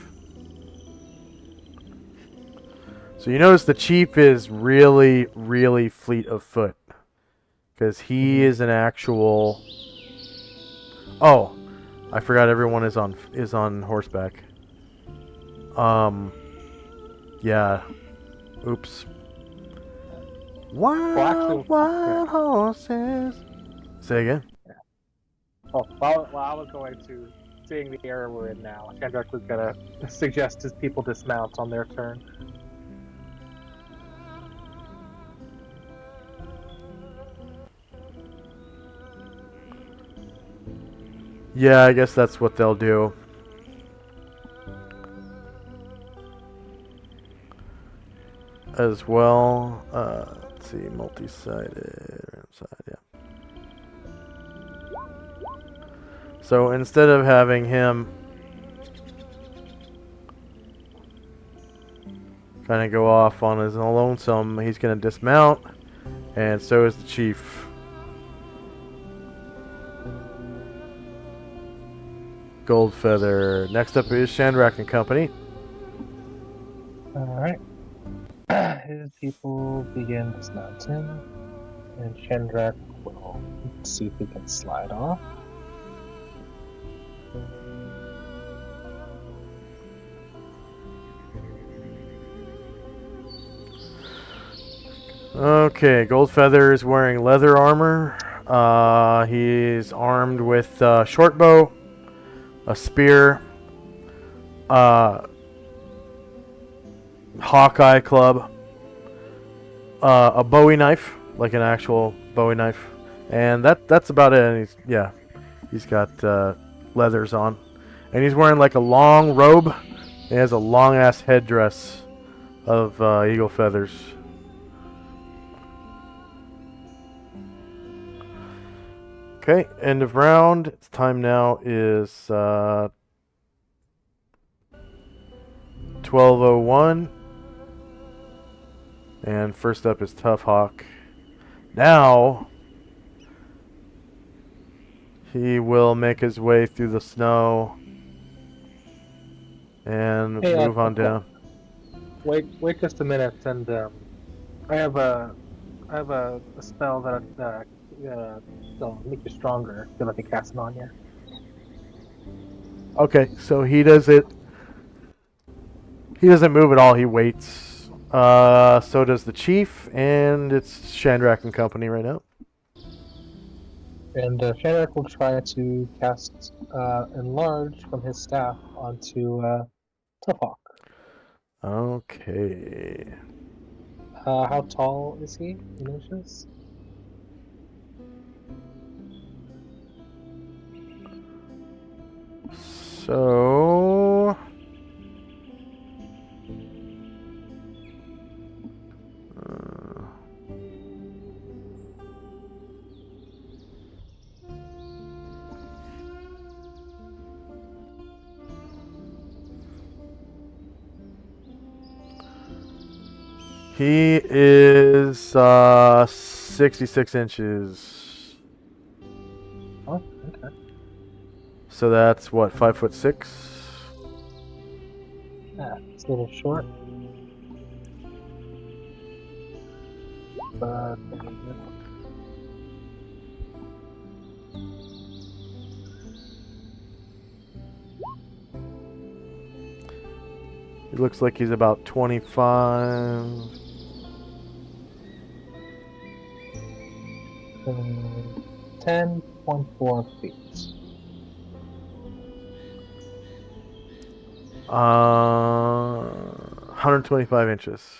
So you notice the chief is really, really fleet of foot, because he is an actual. Oh, I forgot everyone is on horseback. Yeah. Oops. Wild, wild horses. Say again. Yeah. Oh, while I was going to, seeing the era we're in now, Chandrak was gonna suggest his people dismount on their turn. Yeah, I guess that's what they'll do. As well. Let's see, multi-sided. Yeah. So instead of having him kind of go off on his lonesome, he's going to dismount, and so is the chief. Gold Feather. Next up is Chandrak and Company. Alright. His people begin dismounting, and Chandrak will see if he can slide off. Okay, Gold Feather is wearing leather armor. He's armed with a short bow, a spear, Hawkeye club, a Bowie knife, like an actual Bowie knife, And that's about it. And he's got leathers on, and he's wearing like a long robe. He has a long ass headdress of eagle feathers. Okay, end of round. Its time now is 12:01, and first up is Tough Hawk. Now he will make his way through the snow and move on down. Wait just a minute, and I have a spell that will make you stronger. That I can cast it on you. Okay, so he does it. He doesn't move at all. He waits. So does the chief, and it's Shandrak and company right now. And Shanrak will try to cast Enlarge from his staff onto Toughhawk. Okay. How tall is he in inches? So he is 66 inches. Oh, okay. So that's what, 5'6"? Yeah, it's a little short. But He looks like he's about 25. 10.4 feet. 125 inches.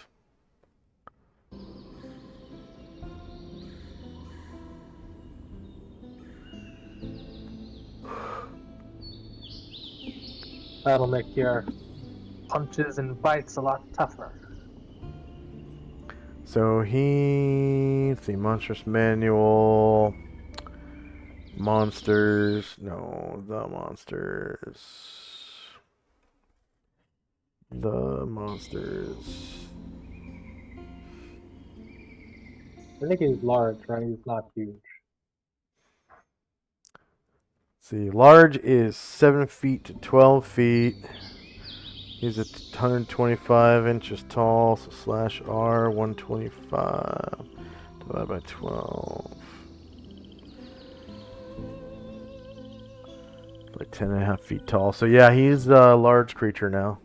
That'll make your punches and bites a lot tougher. So let's see, monstrous manual, monsters, no, the monsters. I think he's large, right? He's not huge. Let's see, large is 7 feet to 12 feet. He's 125 inches tall, so slash R, 125 divided by 12. Like 10.5 feet tall. So yeah, he's a large creature now.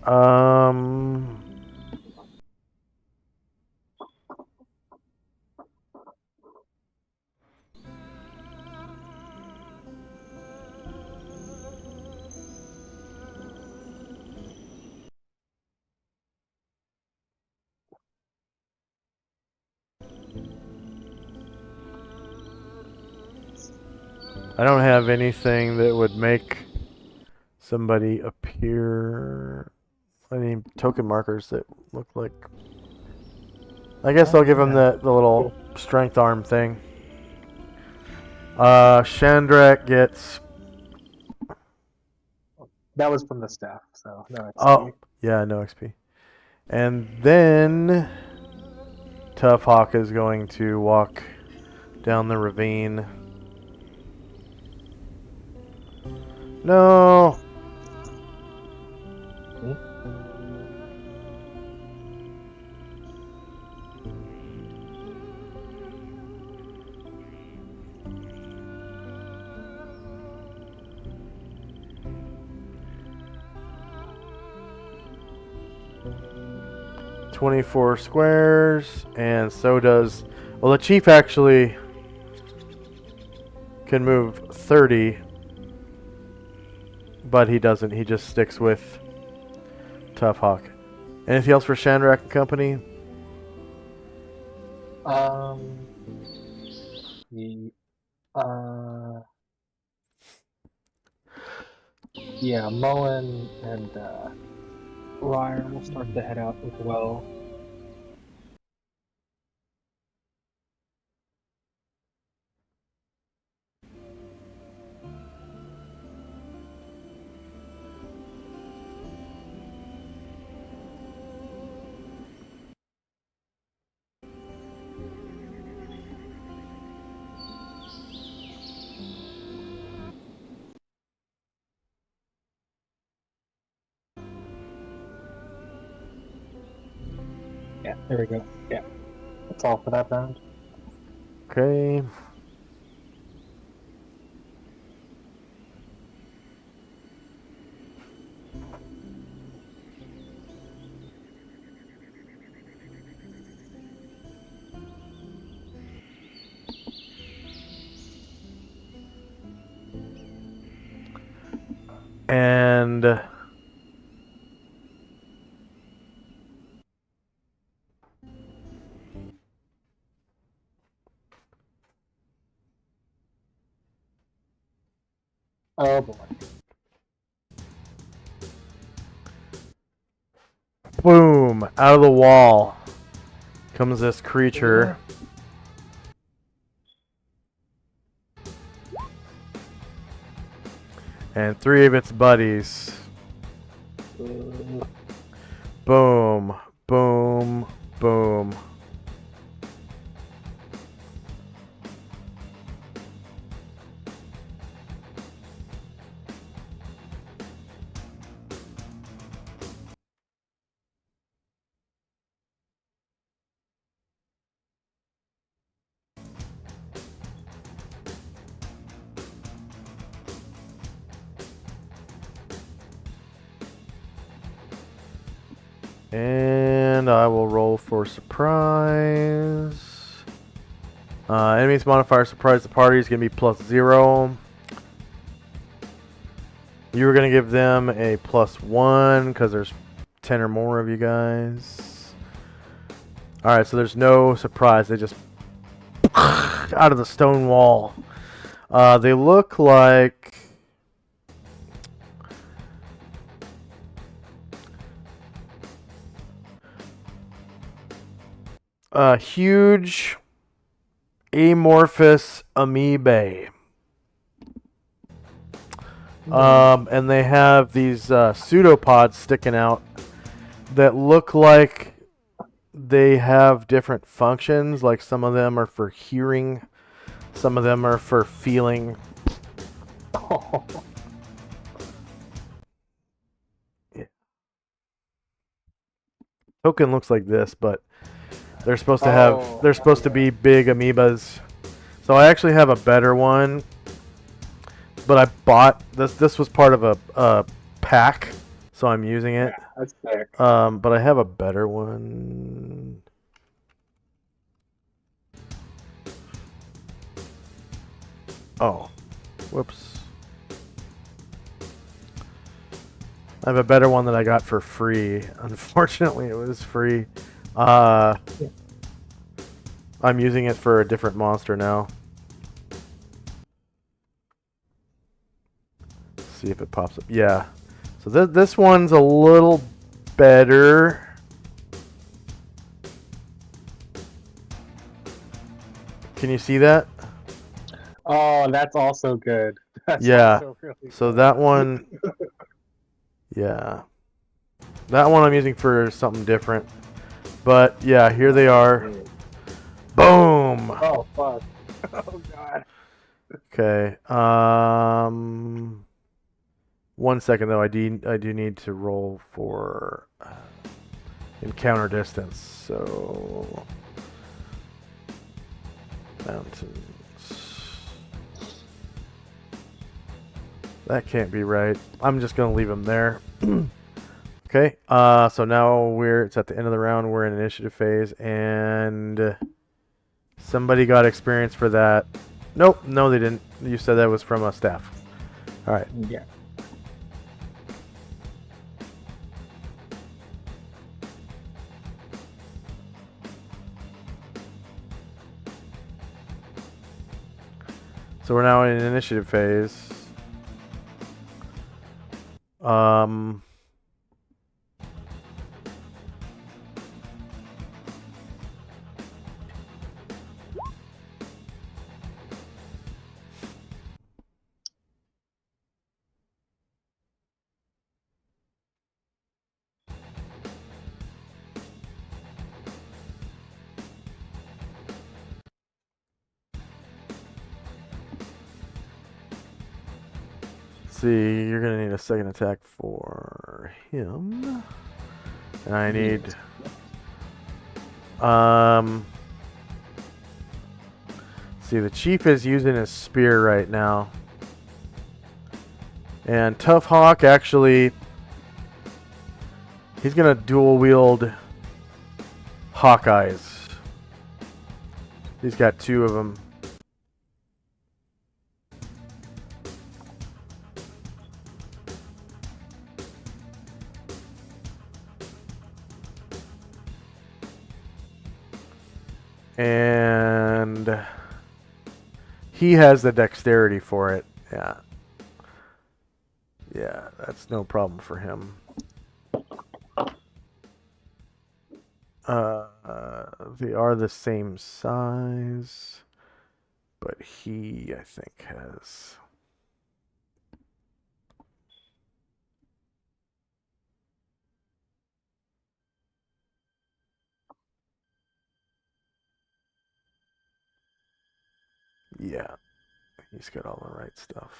Um, I don't have anything that would make somebody appear. Any token markers that look like. I guess I'll give him the little strength arm thing. Shandrak gets. That was from the staff, so no XP. Oh, yeah, no XP. And then Tough Hawk is going to walk down the ravine. No. 24 squares, and so does... Well, the chief actually can move 30, but he doesn't. He just sticks with Tough Hawk. Anything else for Shandrak and company? The, yeah, Mullen and Ryer will start to head out as well. Yeah, there we go. Yeah, that's all for that round. Okay. And Oh boy. boom, out of the wall comes this creature. And 3 of its buddies. Boom, boom, boom. And I will roll for surprise. Enemy's modifier surprise the party is going to be +0. You were going to give them a +1 because there's 10 or more of you guys. Alright, so there's no surprise. They just out of the stone wall. They look like huge amorphous amoebae. And they have these pseudopods sticking out that look like they have different functions. Like some of them are for hearing, some of them are for feeling. Yeah. Token looks like this, but they're supposed to have. They're supposed to be big amoebas. So I actually have a better one. But I bought this. This was part of a pack, so I'm using it. Yeah, that's fair. But I have a better one. Oh, whoops. I have a better one that I got for free. Unfortunately, it was free. I'm using it for a different monster now. See if it pops up. Yeah. So this one's a little better. Can you see that? Oh, that's also good. That's Yeah. also really So good. that one, yeah. That one I'm using for something different. But yeah, here they are. Boom. Oh fuck. Oh god. Okay. 1 second though. I do need to roll for encounter distance. So mountains. That can't be right. I'm just gonna leave them there. Okay. So now it's at the end of the round. We're in initiative phase, and somebody got experience for that. Nope. No, they didn't. You said that was from a staff. All right. Yeah. So we're now in initiative phase. See, you're gonna need a second attack for him, and I need see, the chief is using his spear right now, and Tough Hawk actually he's gonna dual wield Hawkeyes. He's got 2 of them. And he has the dexterity for it. Yeah. Yeah, that's no problem for him. They are the same size, but he, I think, has... Yeah, he's got all the right stuff.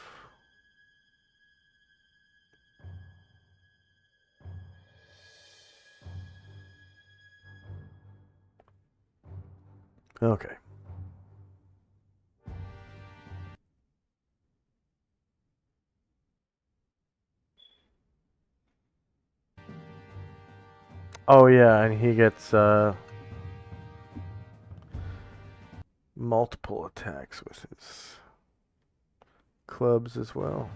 Okay. Oh yeah, and he gets multiple attacks with his clubs as well.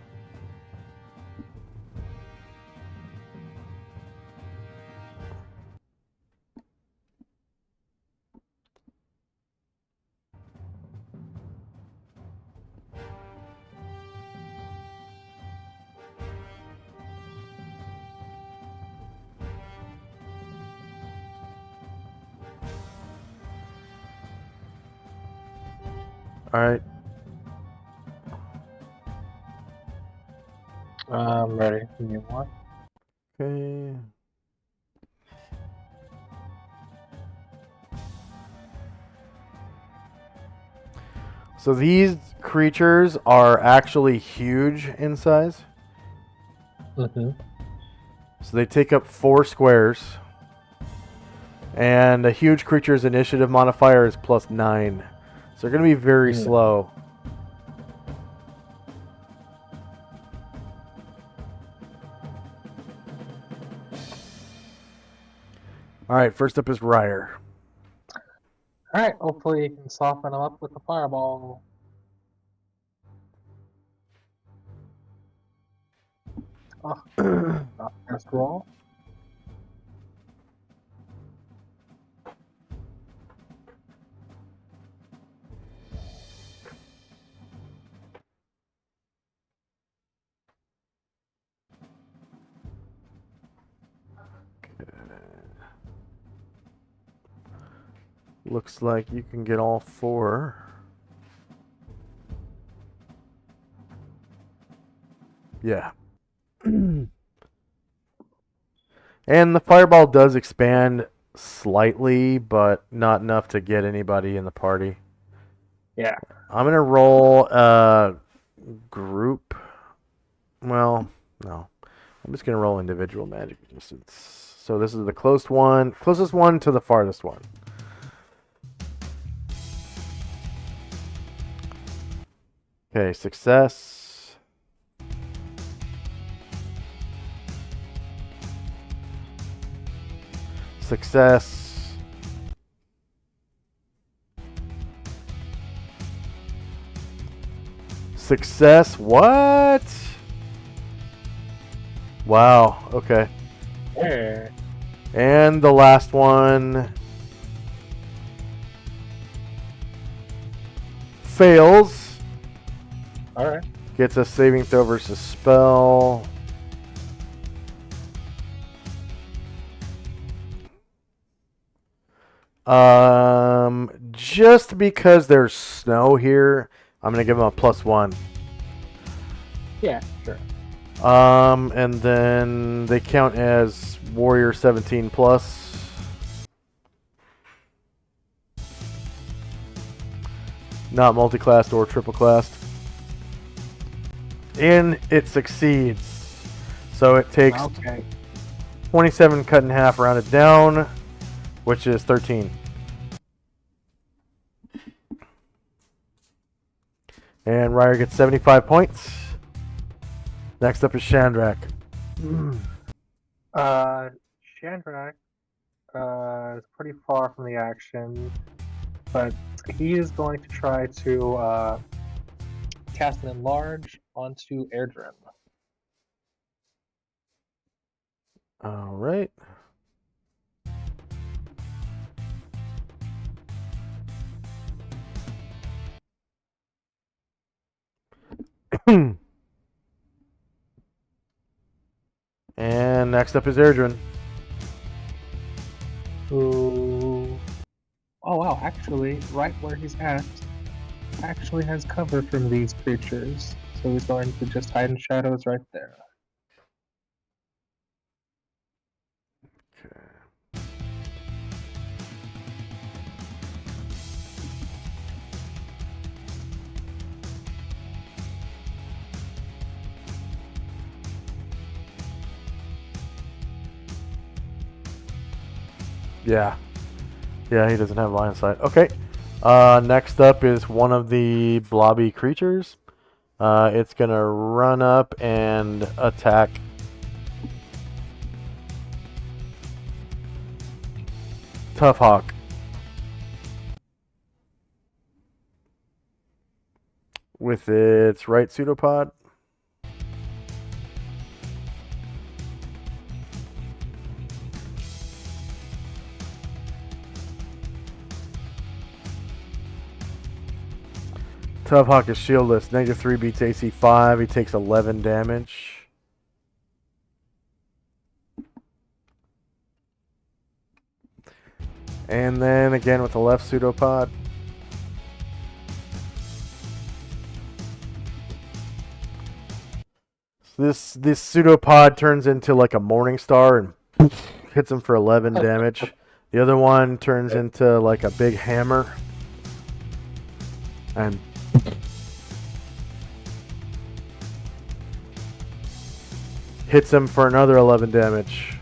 All right. I'm ready. You want? Okay. So these creatures are actually huge in size. Mm-hmm. So they take up 4 squares. And a huge creature's initiative modifier is +9. So they're going to be very slow. Alright, first up is Ryer. Alright, hopefully you can soften them up with the fireball. Oh, not first roll. Looks like you can get all 4. Yeah. And the fireball does expand slightly, but not enough to get anybody in the party. Yeah. I'm going to roll a group. Well, no. I'm just going to roll individual magic resistance. So this is the closest one to the farthest one. Okay, success. Success. Success. What? Wow. Okay. Yeah. And the last one fails. All right. Gets a saving throw versus spell. Just because there's snow here, I'm gonna give him a +1. Yeah, sure. And then they count as Warrior 17 plus. Not multi-classed or triple-classed. And it succeeds. So it takes Okay. 27 cut in half rounded down, which is 13. And Ryer gets 75 points. Next up is Shandrak. Chandrak is pretty far from the action, but he is going to try to cast an enlarge onto Airdrim. All right. And next up is Erdrin. Who? Oh wow! Actually, right where he's at, actually has cover from these creatures, so he's going to just hide in shadows right there. Yeah. Yeah, he doesn't have line of sight. Okay. Next up is one of the blobby creatures. It's going to run up and attack. Tough Hawk. With its right pseudopod. Tough Hawk is shieldless. -3 beats AC 5. He takes 11 damage. And then again with the left pseudopod. This pseudopod turns into like a morning star and hits him for 11 damage. The other one turns into like a big hammer and hits him for another 11 damage.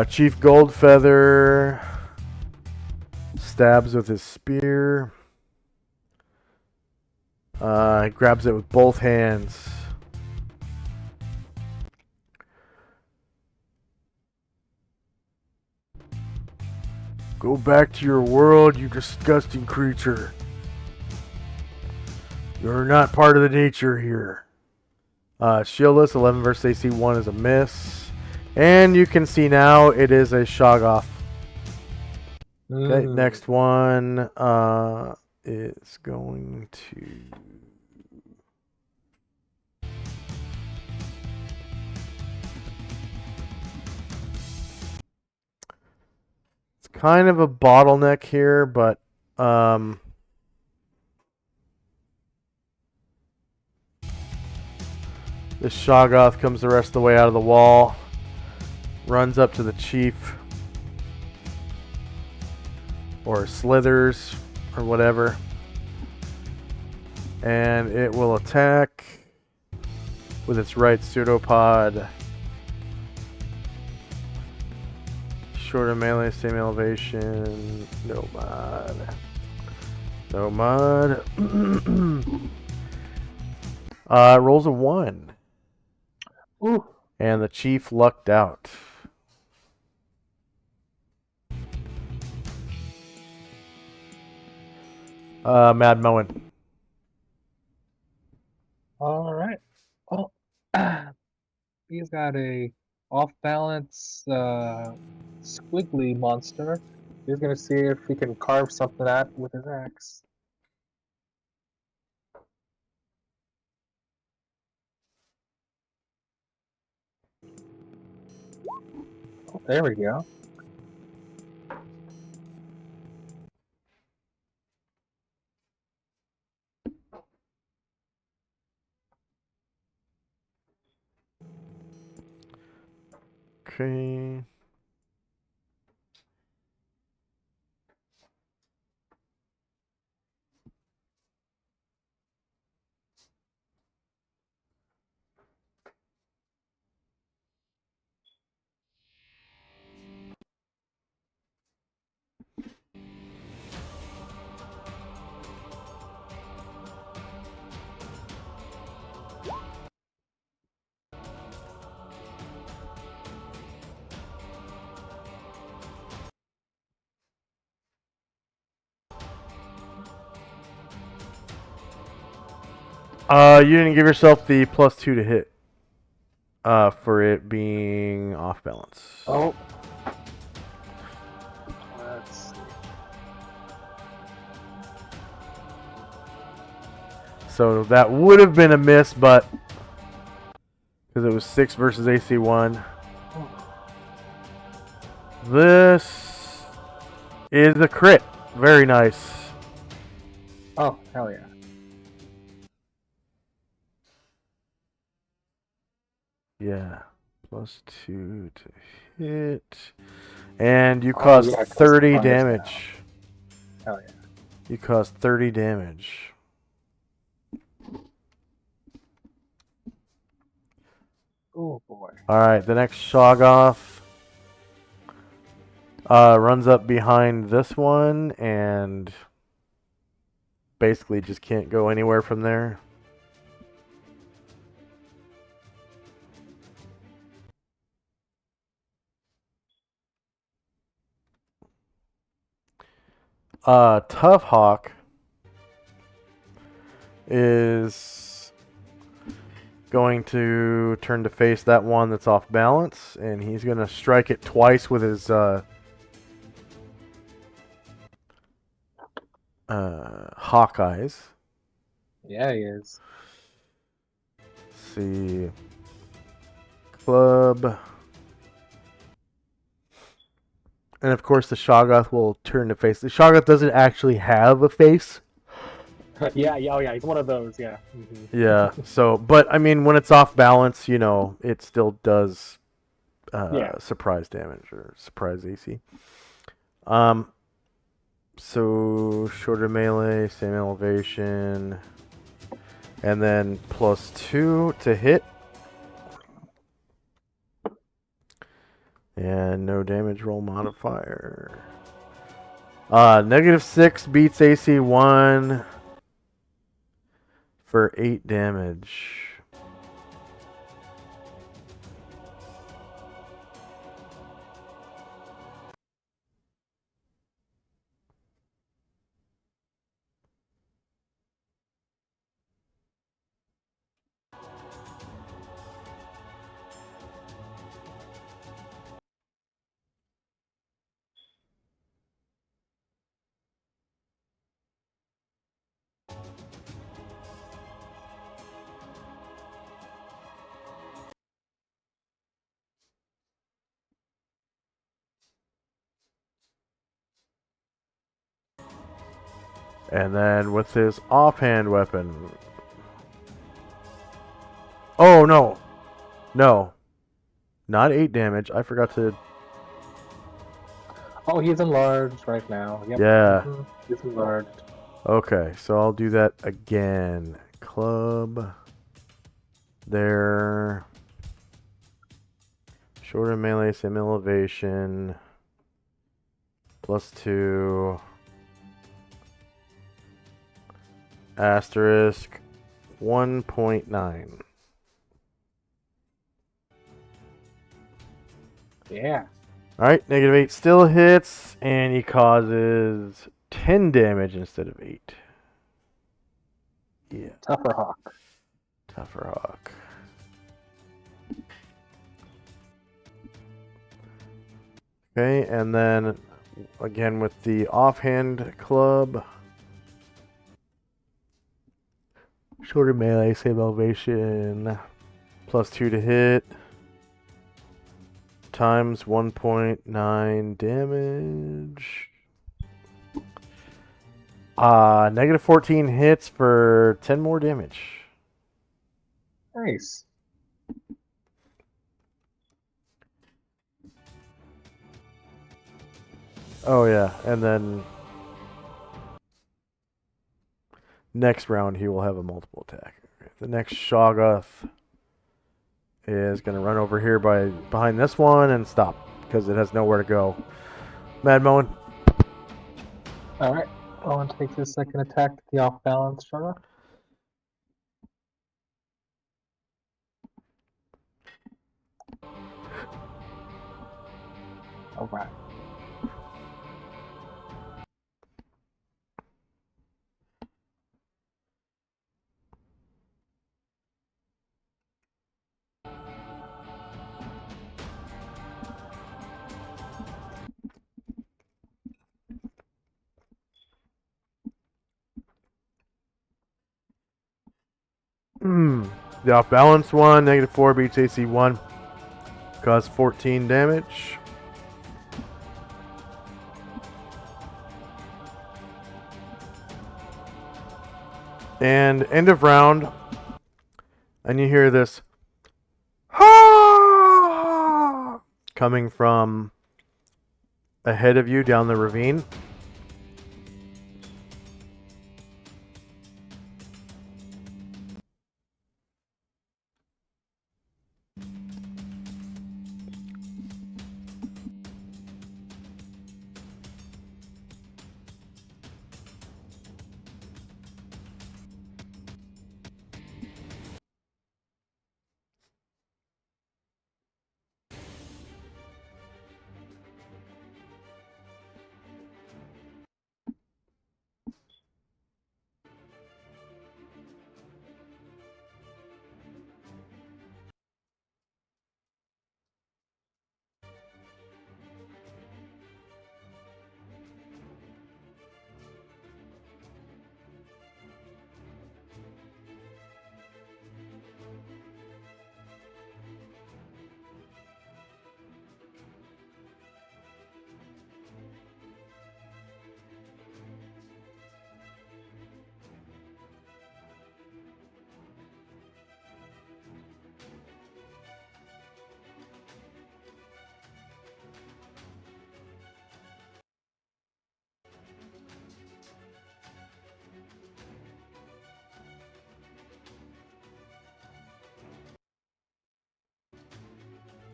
Chief Goldfeather stabs with his spear. Grabs it with both hands. Go back to your world, you disgusting creature. You're not part of the nature here. Shieldless, 11 versus AC 1 is a miss. And you can see now it is a Shoggoth. Okay, next one is going to... It's kind of a bottleneck here, but this Shoggoth comes the rest of the way out of the wall, runs up to the chief, or slithers, or whatever, and it will attack with its right pseudopod. Shorter melee, same elevation, no mod. No mod. Rolls a 1. Ooh. And the chief lucked out. Mad Moen. All right. Oh, he's got a off balance squiggly monster. He's gonna see if he can carve something out with his axe. Oh, there we go. Okay. You didn't give yourself the +2 to hit. For it being off balance. Oh. Let's see. So that would have been a miss, but because it was 6 versus AC 1. This is a crit. Very nice. Oh, hell yeah. Yeah. +2 to hit. And you Oh, caused yeah, 30 plus five damage. Hell yeah. You caused 30 damage. Oh boy. Alright, the next Shoggoth runs up behind this one and basically just can't go anywhere from there. Tough Hawk is going to turn to face that one that's off balance, and he's going to strike it twice with his hawk eyes. Yeah, he is. Let's see. Club. And of course the Shoggoth will turn to face. The Shoggoth doesn't actually have a face. Yeah, oh yeah, he's one of those, yeah. Yeah, so, but I mean, when it's off balance, you know, it still does surprise damage or surprise AC. So shorter melee, same elevation, and then +2 to hit. And no damage roll modifier. -6 beats AC 1 for 8 damage. And then with his offhand weapon. Oh, no. No. Not 8 damage. I forgot to. Oh, he's enlarged right now. Yep. Yeah. He's enlarged. Okay, so I'll do that again. Club. There. Shorter melee, same elevation. +2. Asterisk. 1.9. Yeah. Alright, -8 still hits, and he causes 10 damage instead of 8. Yeah, Tougher Hawk. tougher hawk. Okay, and then again with the offhand club. Shorter melee, save elevation, +2 to hit, times 1.9 damage. -14 hits for 10 more damage. Nice. Oh yeah, and then next round he will have a multiple attack. The next Shoggoth is going to run over here behind this one and stop because it has nowhere to go. Mad Moen. Alright. Owen takes his second attack at the off balance Shoggoth. Alright. The off balance one, -4 beats AC 1. Cause 14 damage. And end of round. And you hear this coming from ahead of you down the ravine.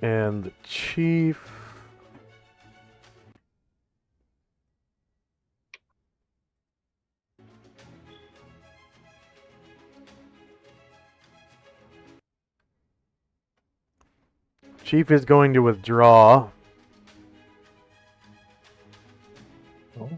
And the chief. Chief is going to withdraw. Oh.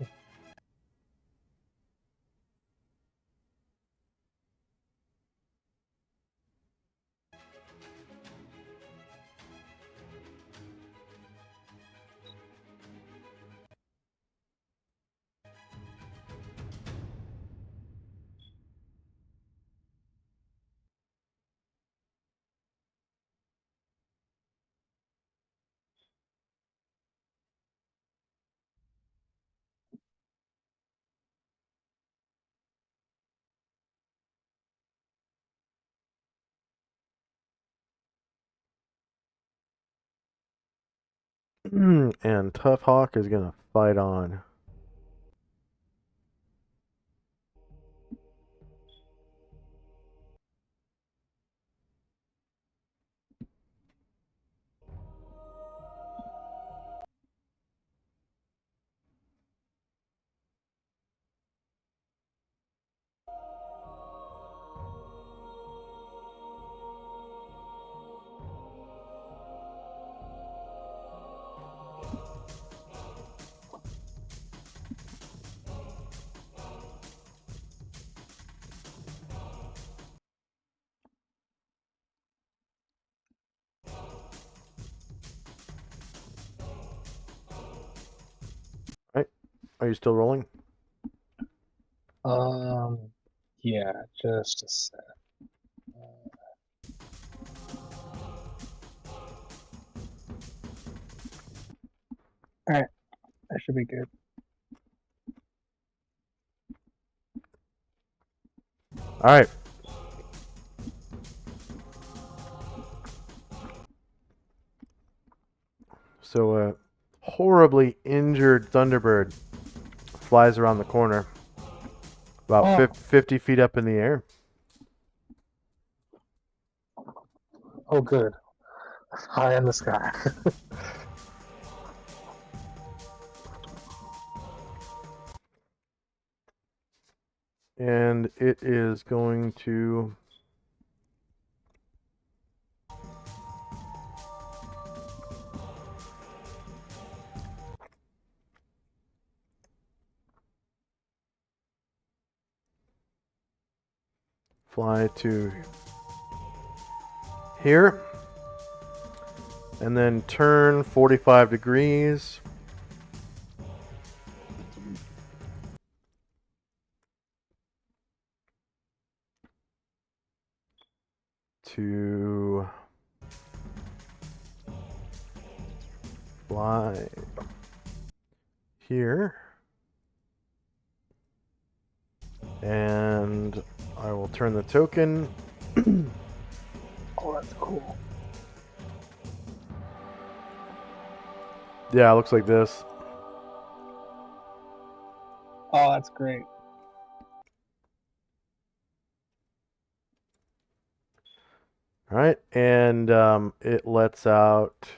And Tough Hawk is going to fight on. Are you still rolling? Yeah, just a sec. All right, that should be good. All right. So a horribly injured Thunderbird flies around the corner, about Oh. 50 feet up in the air. Oh, good. High in the sky. And it is going to fly to here and then turn 45 degrees to fly here, and I will turn the token. Oh, that's cool. Yeah, it looks like this. Oh, that's great. All right, and it lets out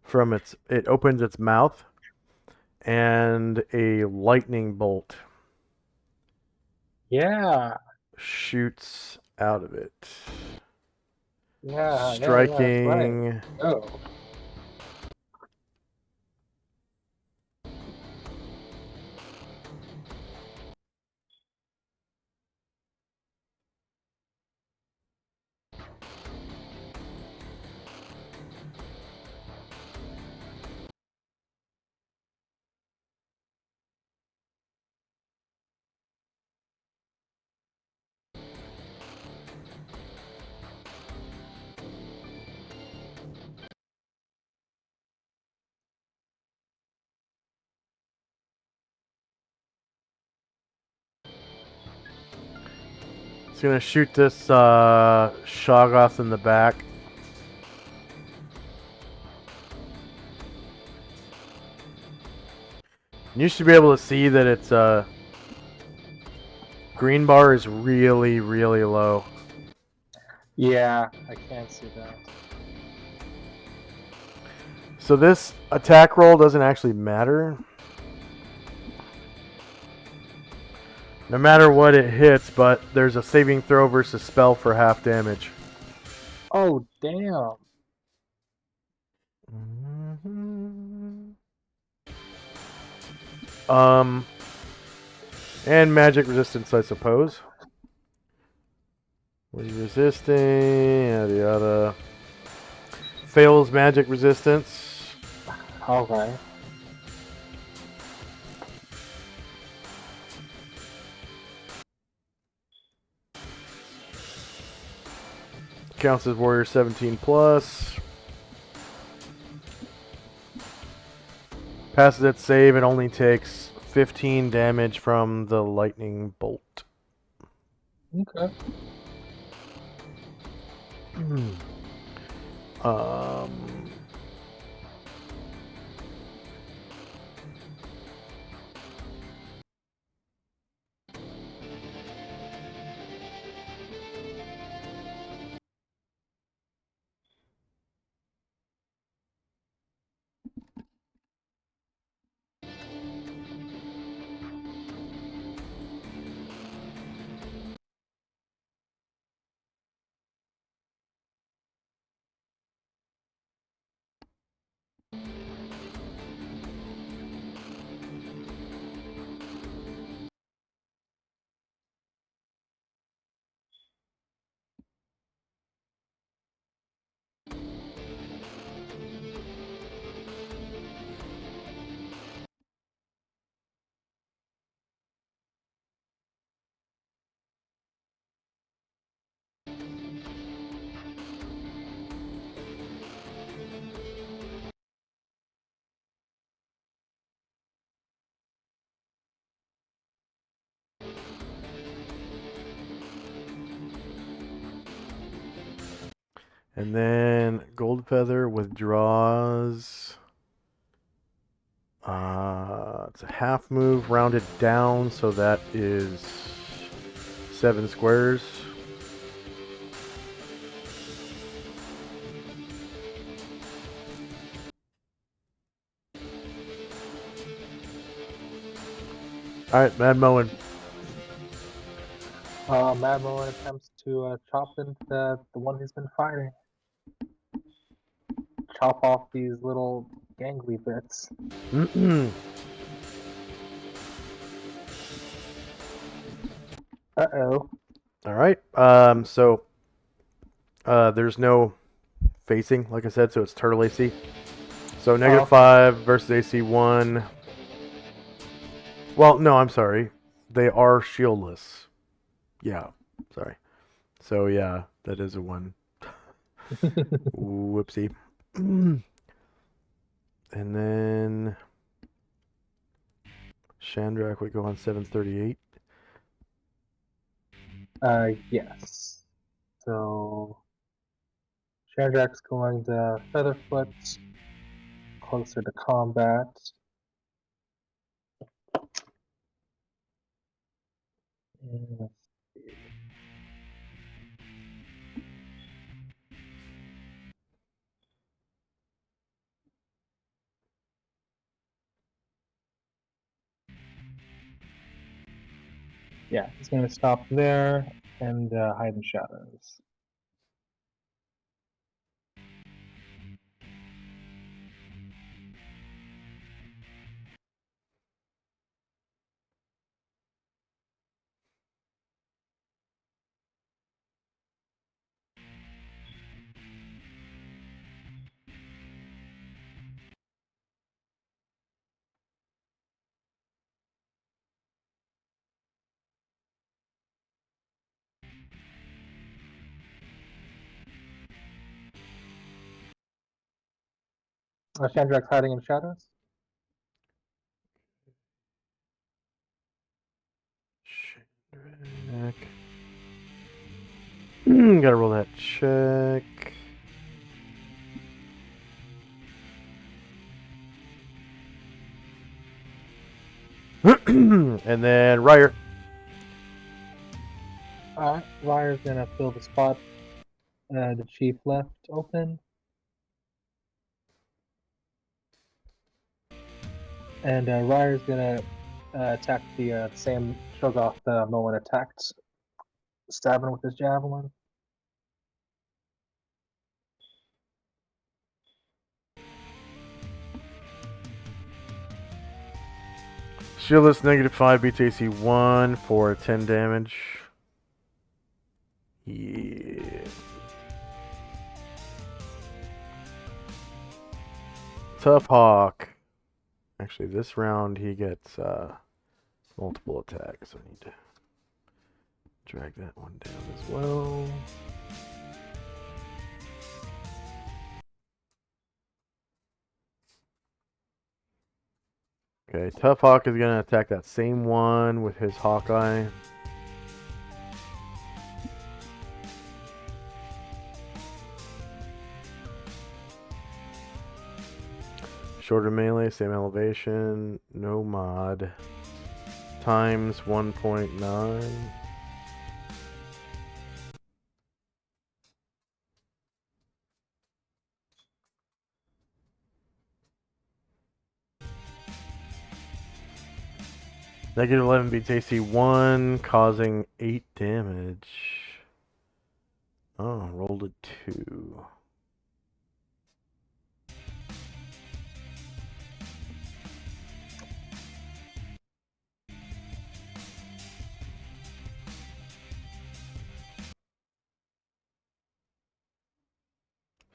from it opens its mouth, and a lightning bolt Yeah. shoots out of it, Yeah, striking that's right. Oh. It's gonna shoot this Shoggoth in the back. You should be able to see that its green bar is really, really low. Yeah, I can see that. So this attack roll doesn't actually matter. No matter what it hits, but there's a saving throw versus spell for half damage. Oh, damn. And magic resistance, I suppose. What are you resisting? Yada yada. Fails magic resistance. Okay. Counts as warrior 17 plus. Passes its save and only takes 15 damage from the lightning bolt. Okay. um, And then Gold Feather withdraws. It's a half move rounded down, so that is 7 squares. Alright, Mad Moen. Mad Moen attempts to chop into the one he's been fighting. Chop off these little gangly bits. Uh-oh. Alright, so there's no facing, like I said, so it's turtle AC. So negative 5 versus AC 1. Well, no, I'm sorry. They are shieldless. Yeah, sorry. So yeah, that is a 1. Whoopsie. And then Chandrak would go on 738. Yes. So Chandrak's going to Featherfoot closer to combat. And yeah, he's going to stop there and hide in shadows. Chandrak's hiding in shadows. Chandrak. Gotta roll that check. And then Ryer. Alright, Ryer's going to fill the spot the chief left open. And Ryer's going to attack the same Shoggoth Moen attacked, stabbing with his javelin. Shieldless negative 5 beats AC 1 for 10 damage. Yeah. Tough Hawk. Actually, this round he gets multiple attacks. I need to drag that one down as well. Okay, Tough Hawk is going to attack that same one with his Hawkeye. Shorter melee, same elevation, no mod. Times 1.9. Negative 11 beats AC 1, causing 8 damage. Oh, rolled a 2.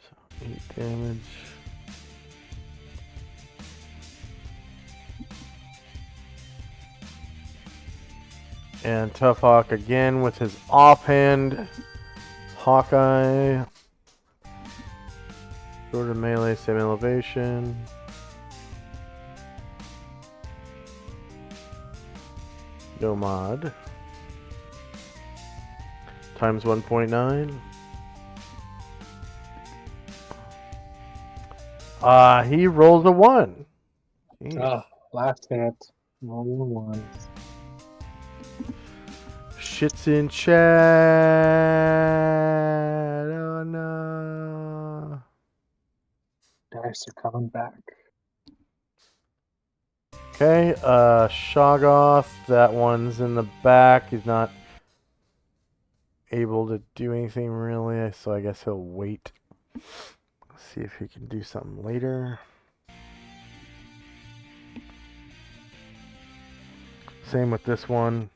So 8 damage. And Tough Hawk again with his offhand Hawkeye. Shorter melee, same elevation. No mod. Times 1.9. He rolls a 1. Jeez. Oh, last hit. Roll your ones. Shit's in chat. Oh no. Dice are coming back. Okay, Shoggoth, that one's in the back. He's not able to do anything really, so I guess he'll wait. See if he can do something later. Same with this one.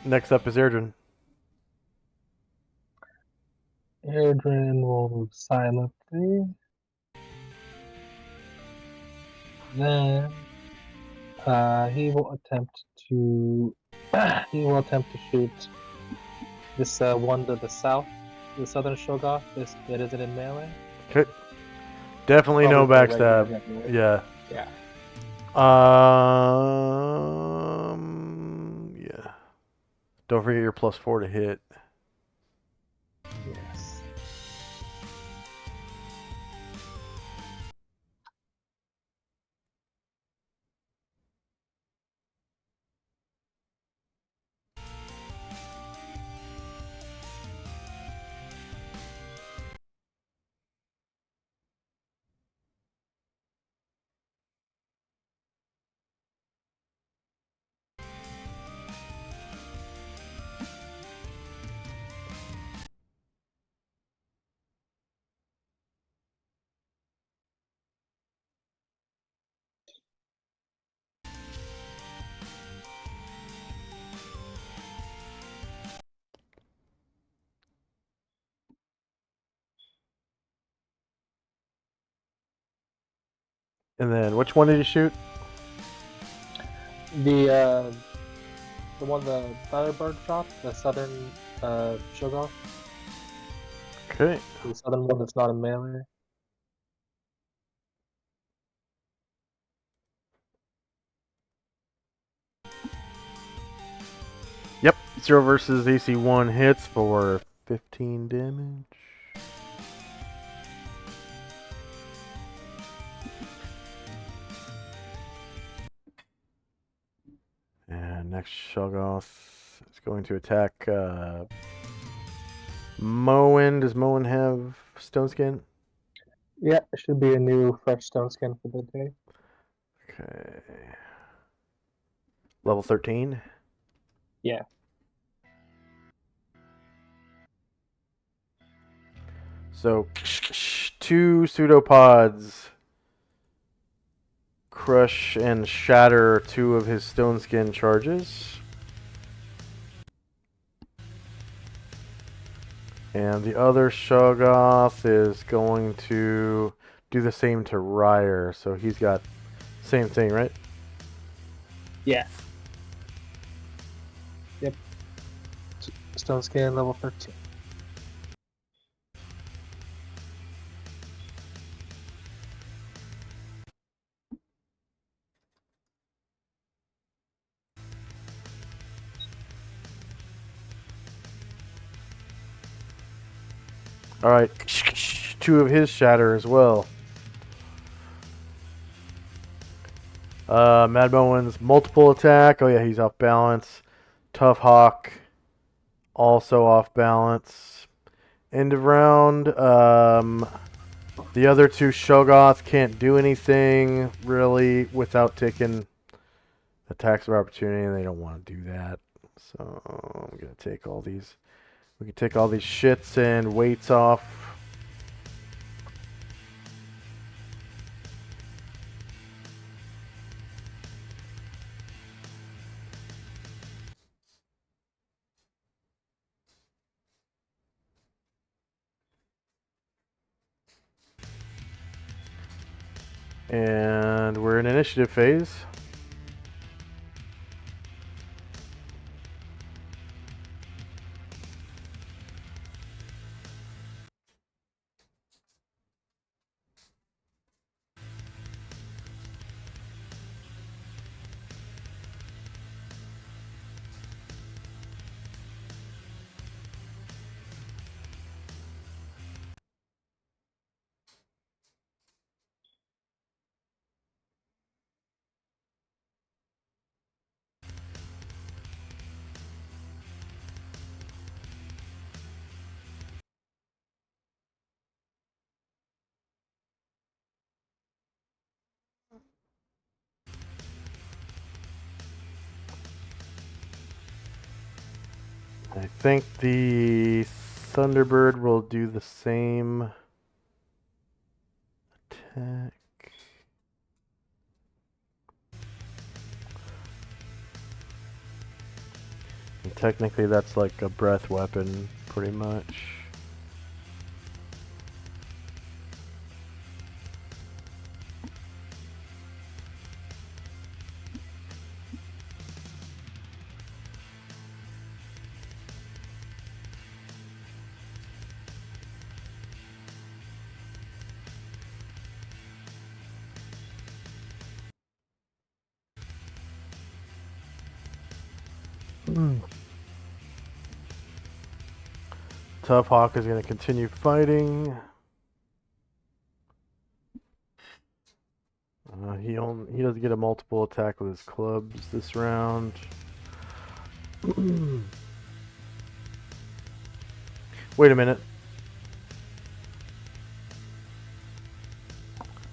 Next up is Erdrin. Adrian will move silently. Then he will attempt to shoot this one to the south, the southern Shoggoth. That isn't in melee. Okay. Definitely no Probably for regular backstab. hit, right? Yeah. Yeah. Yeah. Don't forget your +4 to hit. Yes. And then, which one did you shoot? The one the Thunderbird shot, the southern Shoggoth, Okay. the southern one that's not in melee. Yep. 0 versus AC 1 hits for 15 damage. And next Shoggoth is going to attack Moen. Does Moen have Stone Skin? Yeah, it should be a new fresh stone skin for the day. Okay. Level 13. Yeah. So, 2 pseudopods crush and shatter 2 of his stone skin charges. And the other Shoggoth is going to do the same to Ryer. So he's got same thing, right? Yeah. Yep. Stone skin level 13. All right, 2 of his shatter as well. Mad Moen's multiple attack. Oh yeah, he's off balance. Tough Hawk also off balance. End of round. The other 2 Shoggoth can't do anything really without taking attacks of opportunity, and they don't want to do that. So I'm gonna take all these. We can take all these shits and weights off. And we're in initiative phase. I think the Thunderbird will do the same attack. And technically that's like a breath weapon, pretty much. Tough Hawk is going to continue fighting. He doesn't get a multiple attack with his clubs this round. Wait a minute.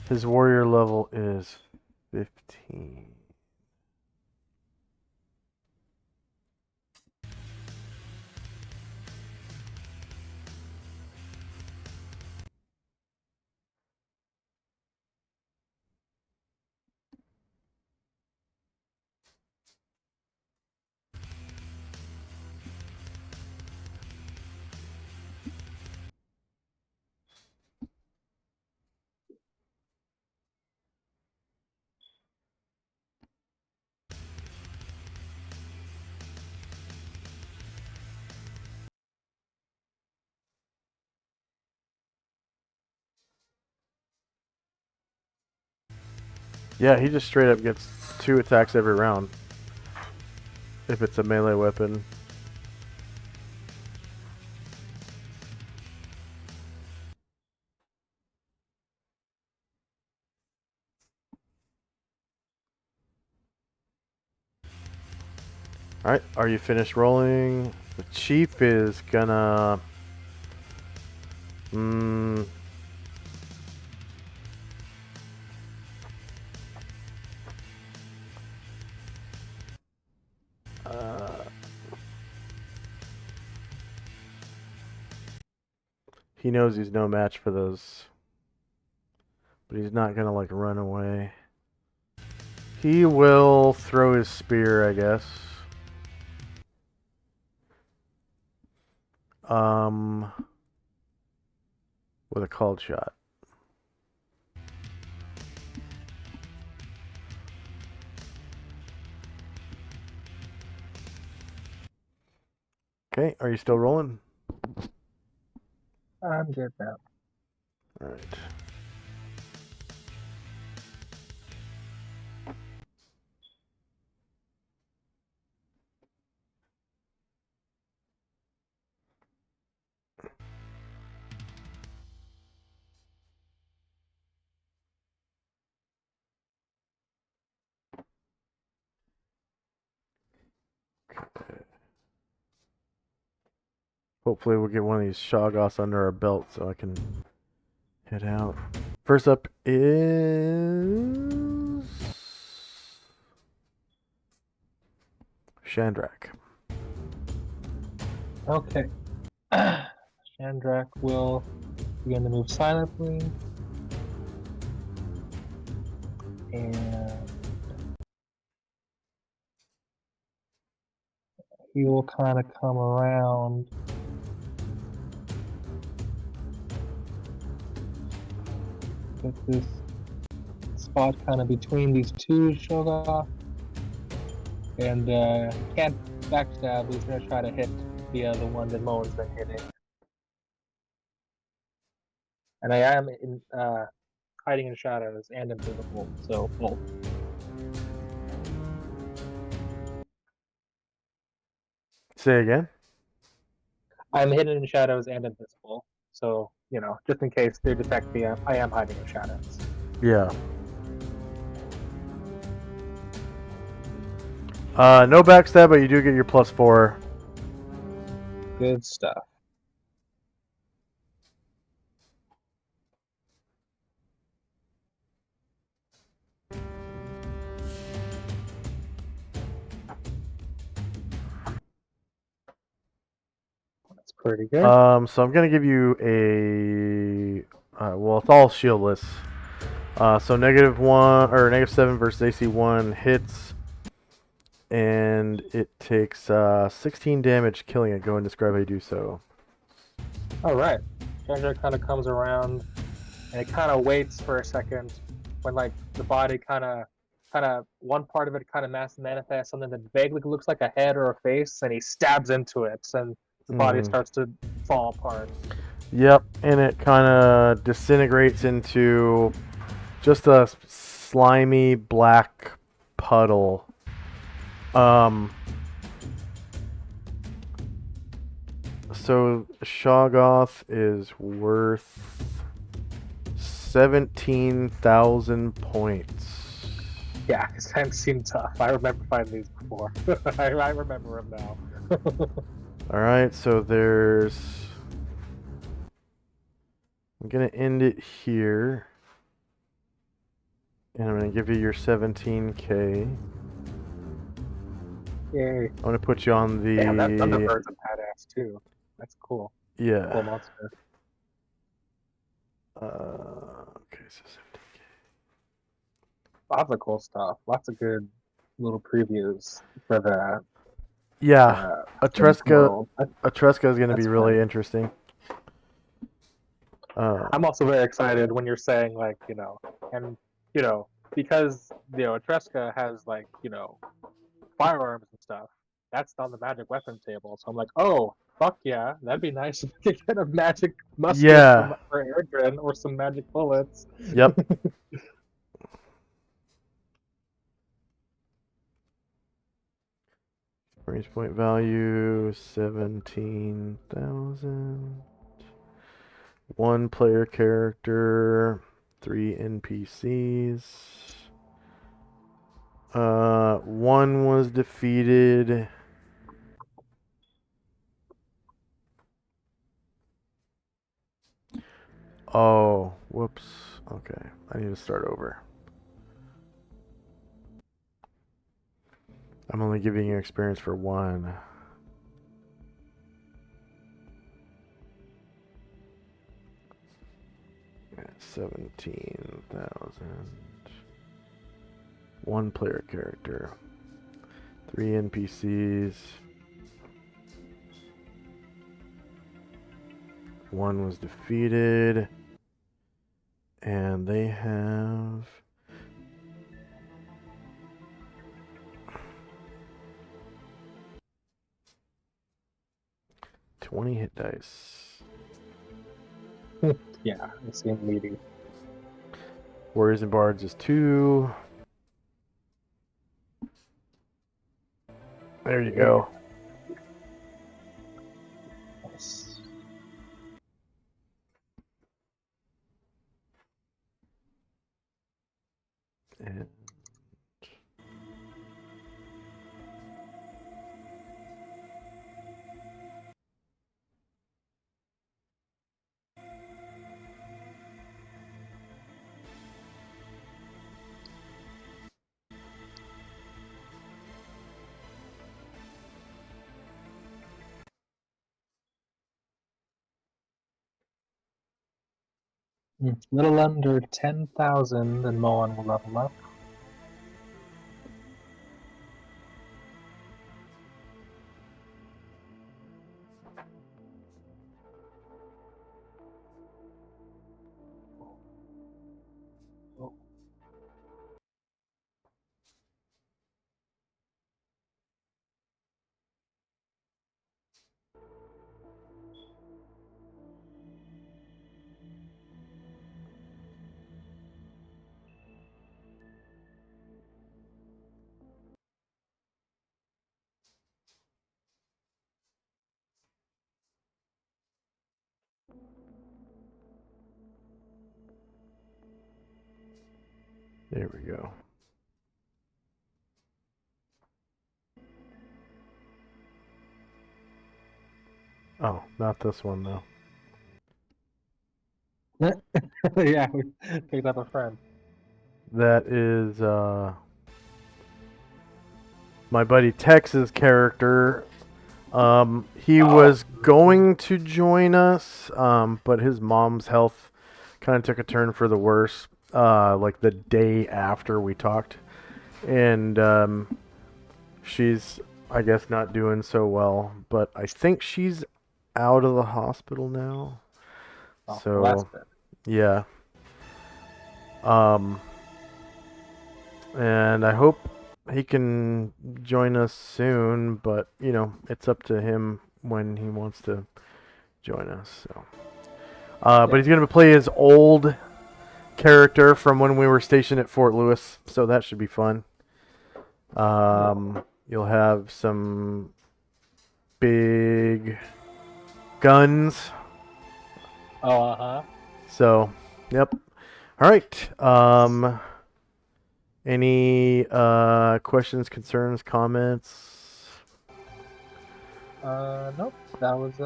His warrior level is 15. Yeah, he just straight up gets 2 attacks every round. If it's a melee weapon. Alright, are you finished rolling? The chief is gonna... he knows he's no match for those. But he's not gonna, like, run away. He will throw his spear, I guess. With a called shot. Okay, are you still rolling? I'm good now. Alright. Hopefully we'll get one of these Shoggoths under our belt so I can head out. First up is... Shandrak. Okay. Shandrak will begin to move silently. And he will kind of come around. Get this spot kind of between these two Shogoth. And can't backstab, but he's gonna try to hit the one that Moen's been hitting. And I am in hiding in shadows and invisible, so both. Say again. I'm hidden in shadows and invisible, so just in case they detect me, I am hiding in shadows. Yeah. No backstab, but you do get your +4. Good stuff. That's pretty good. So I'm gonna give you a. Well, it's all shieldless. So -1 or -7 versus AC1 hits, and it takes 16 damage, killing it. Go and describe how you do so. All right. Chandra kind of comes around, and it kind of waits for a second when like the body kind of one part of it kind of manifests something that vaguely looks like a head or a face, and he stabs into it, and the body starts to fall apart. Yep, and it kind of disintegrates into just a slimy black puddle. So Shoggoth is worth 17,000 points. Yeah, his hands seem tough. I remember fighting these before. I remember him now. All right, so there's. I'm gonna end it here, and I'm gonna give you your 17k. Yay! I'm gonna put you on the. Damn, that Thunderbird's a badass too. That's cool. Yeah. Cool monster. Okay, so 17k. Lots of cool stuff. Lots of good little previews for the Yeah, Atreska. world. Atreska is gonna be That's really fun. interesting. I'm also very excited when you're saying and because Atreska has firearms and stuff. That's on the magic weapon table, so I'm like, oh fuck yeah, that'd be nice if we could get a magic musket Yeah. for Erdrin or some magic bullets. Yep. Range point value 17,000. 1 player character, 3 NPCs. 1 was defeated. Oh, whoops. Okay, I need to start over. I'm only giving you experience for 1. Yeah, 17,000. 1 player character. 3 NPCs. 1 was defeated. And they have 20 hit dice. Yeah, it seemed meaty. Warriors and Bards is 2. There you go. Nice. And Little under 10,000, and Moan will level up. There we go. Oh, not this one though. Yeah, we picked up a friend. That is my buddy Tex's character. He was going to join us, but his mom's health kind of took a turn for the worse, like the day after we talked. And she's, I guess, not doing so well, but I think she's out of the hospital now. Oh, So, well, that's good. yeah. And I hope he can join us soon, but you know, it's up to him when he wants to join us. So, but he's gonna play his old character from when we were stationed at Fort Lewis, so that should be fun. You'll have some big guns. Oh, uh-huh. So, yep. All right. Any questions, concerns, comments? Nope. That was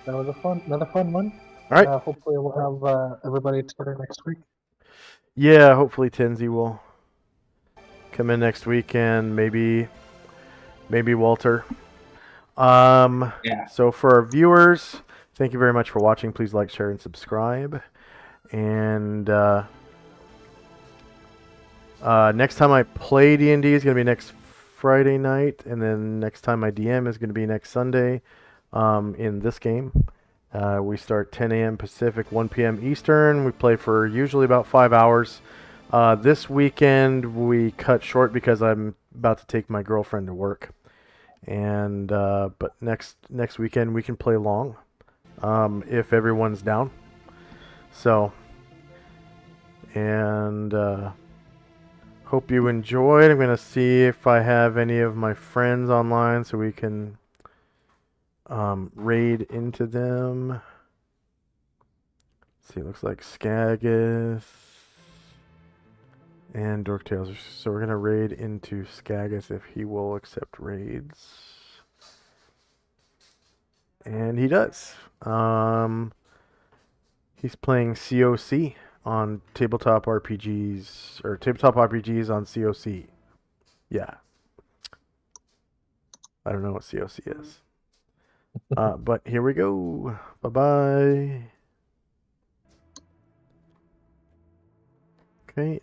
another fun one. All right. Hopefully we'll have everybody together next week. Yeah, hopefully Tenzi will come in next week, and maybe Walter. Yeah. So for our viewers, thank you very much for watching. Please like, share, and subscribe. And next time I play D&D is going to be next Friday night, and then next time I DM is going to be next Sunday in this game. We start 10 a.m. Pacific, 1 p.m. Eastern. We play for usually about 5 hours. This weekend we cut short because I'm about to take my girlfriend to work. And but next weekend we can play long if everyone's down. So, and hope you enjoyed. I'm gonna see if I have any of my friends online so we can raid into them. Let's see, it looks like Skaggith and Dorktails. So we're gonna raid into Skaggith if he will accept raids. And he does. He's playing COC on Tabletop RPGs, or Tabletop RPGs on COC. Yeah. I don't know what COC is. But here we go. Bye-bye. Okay.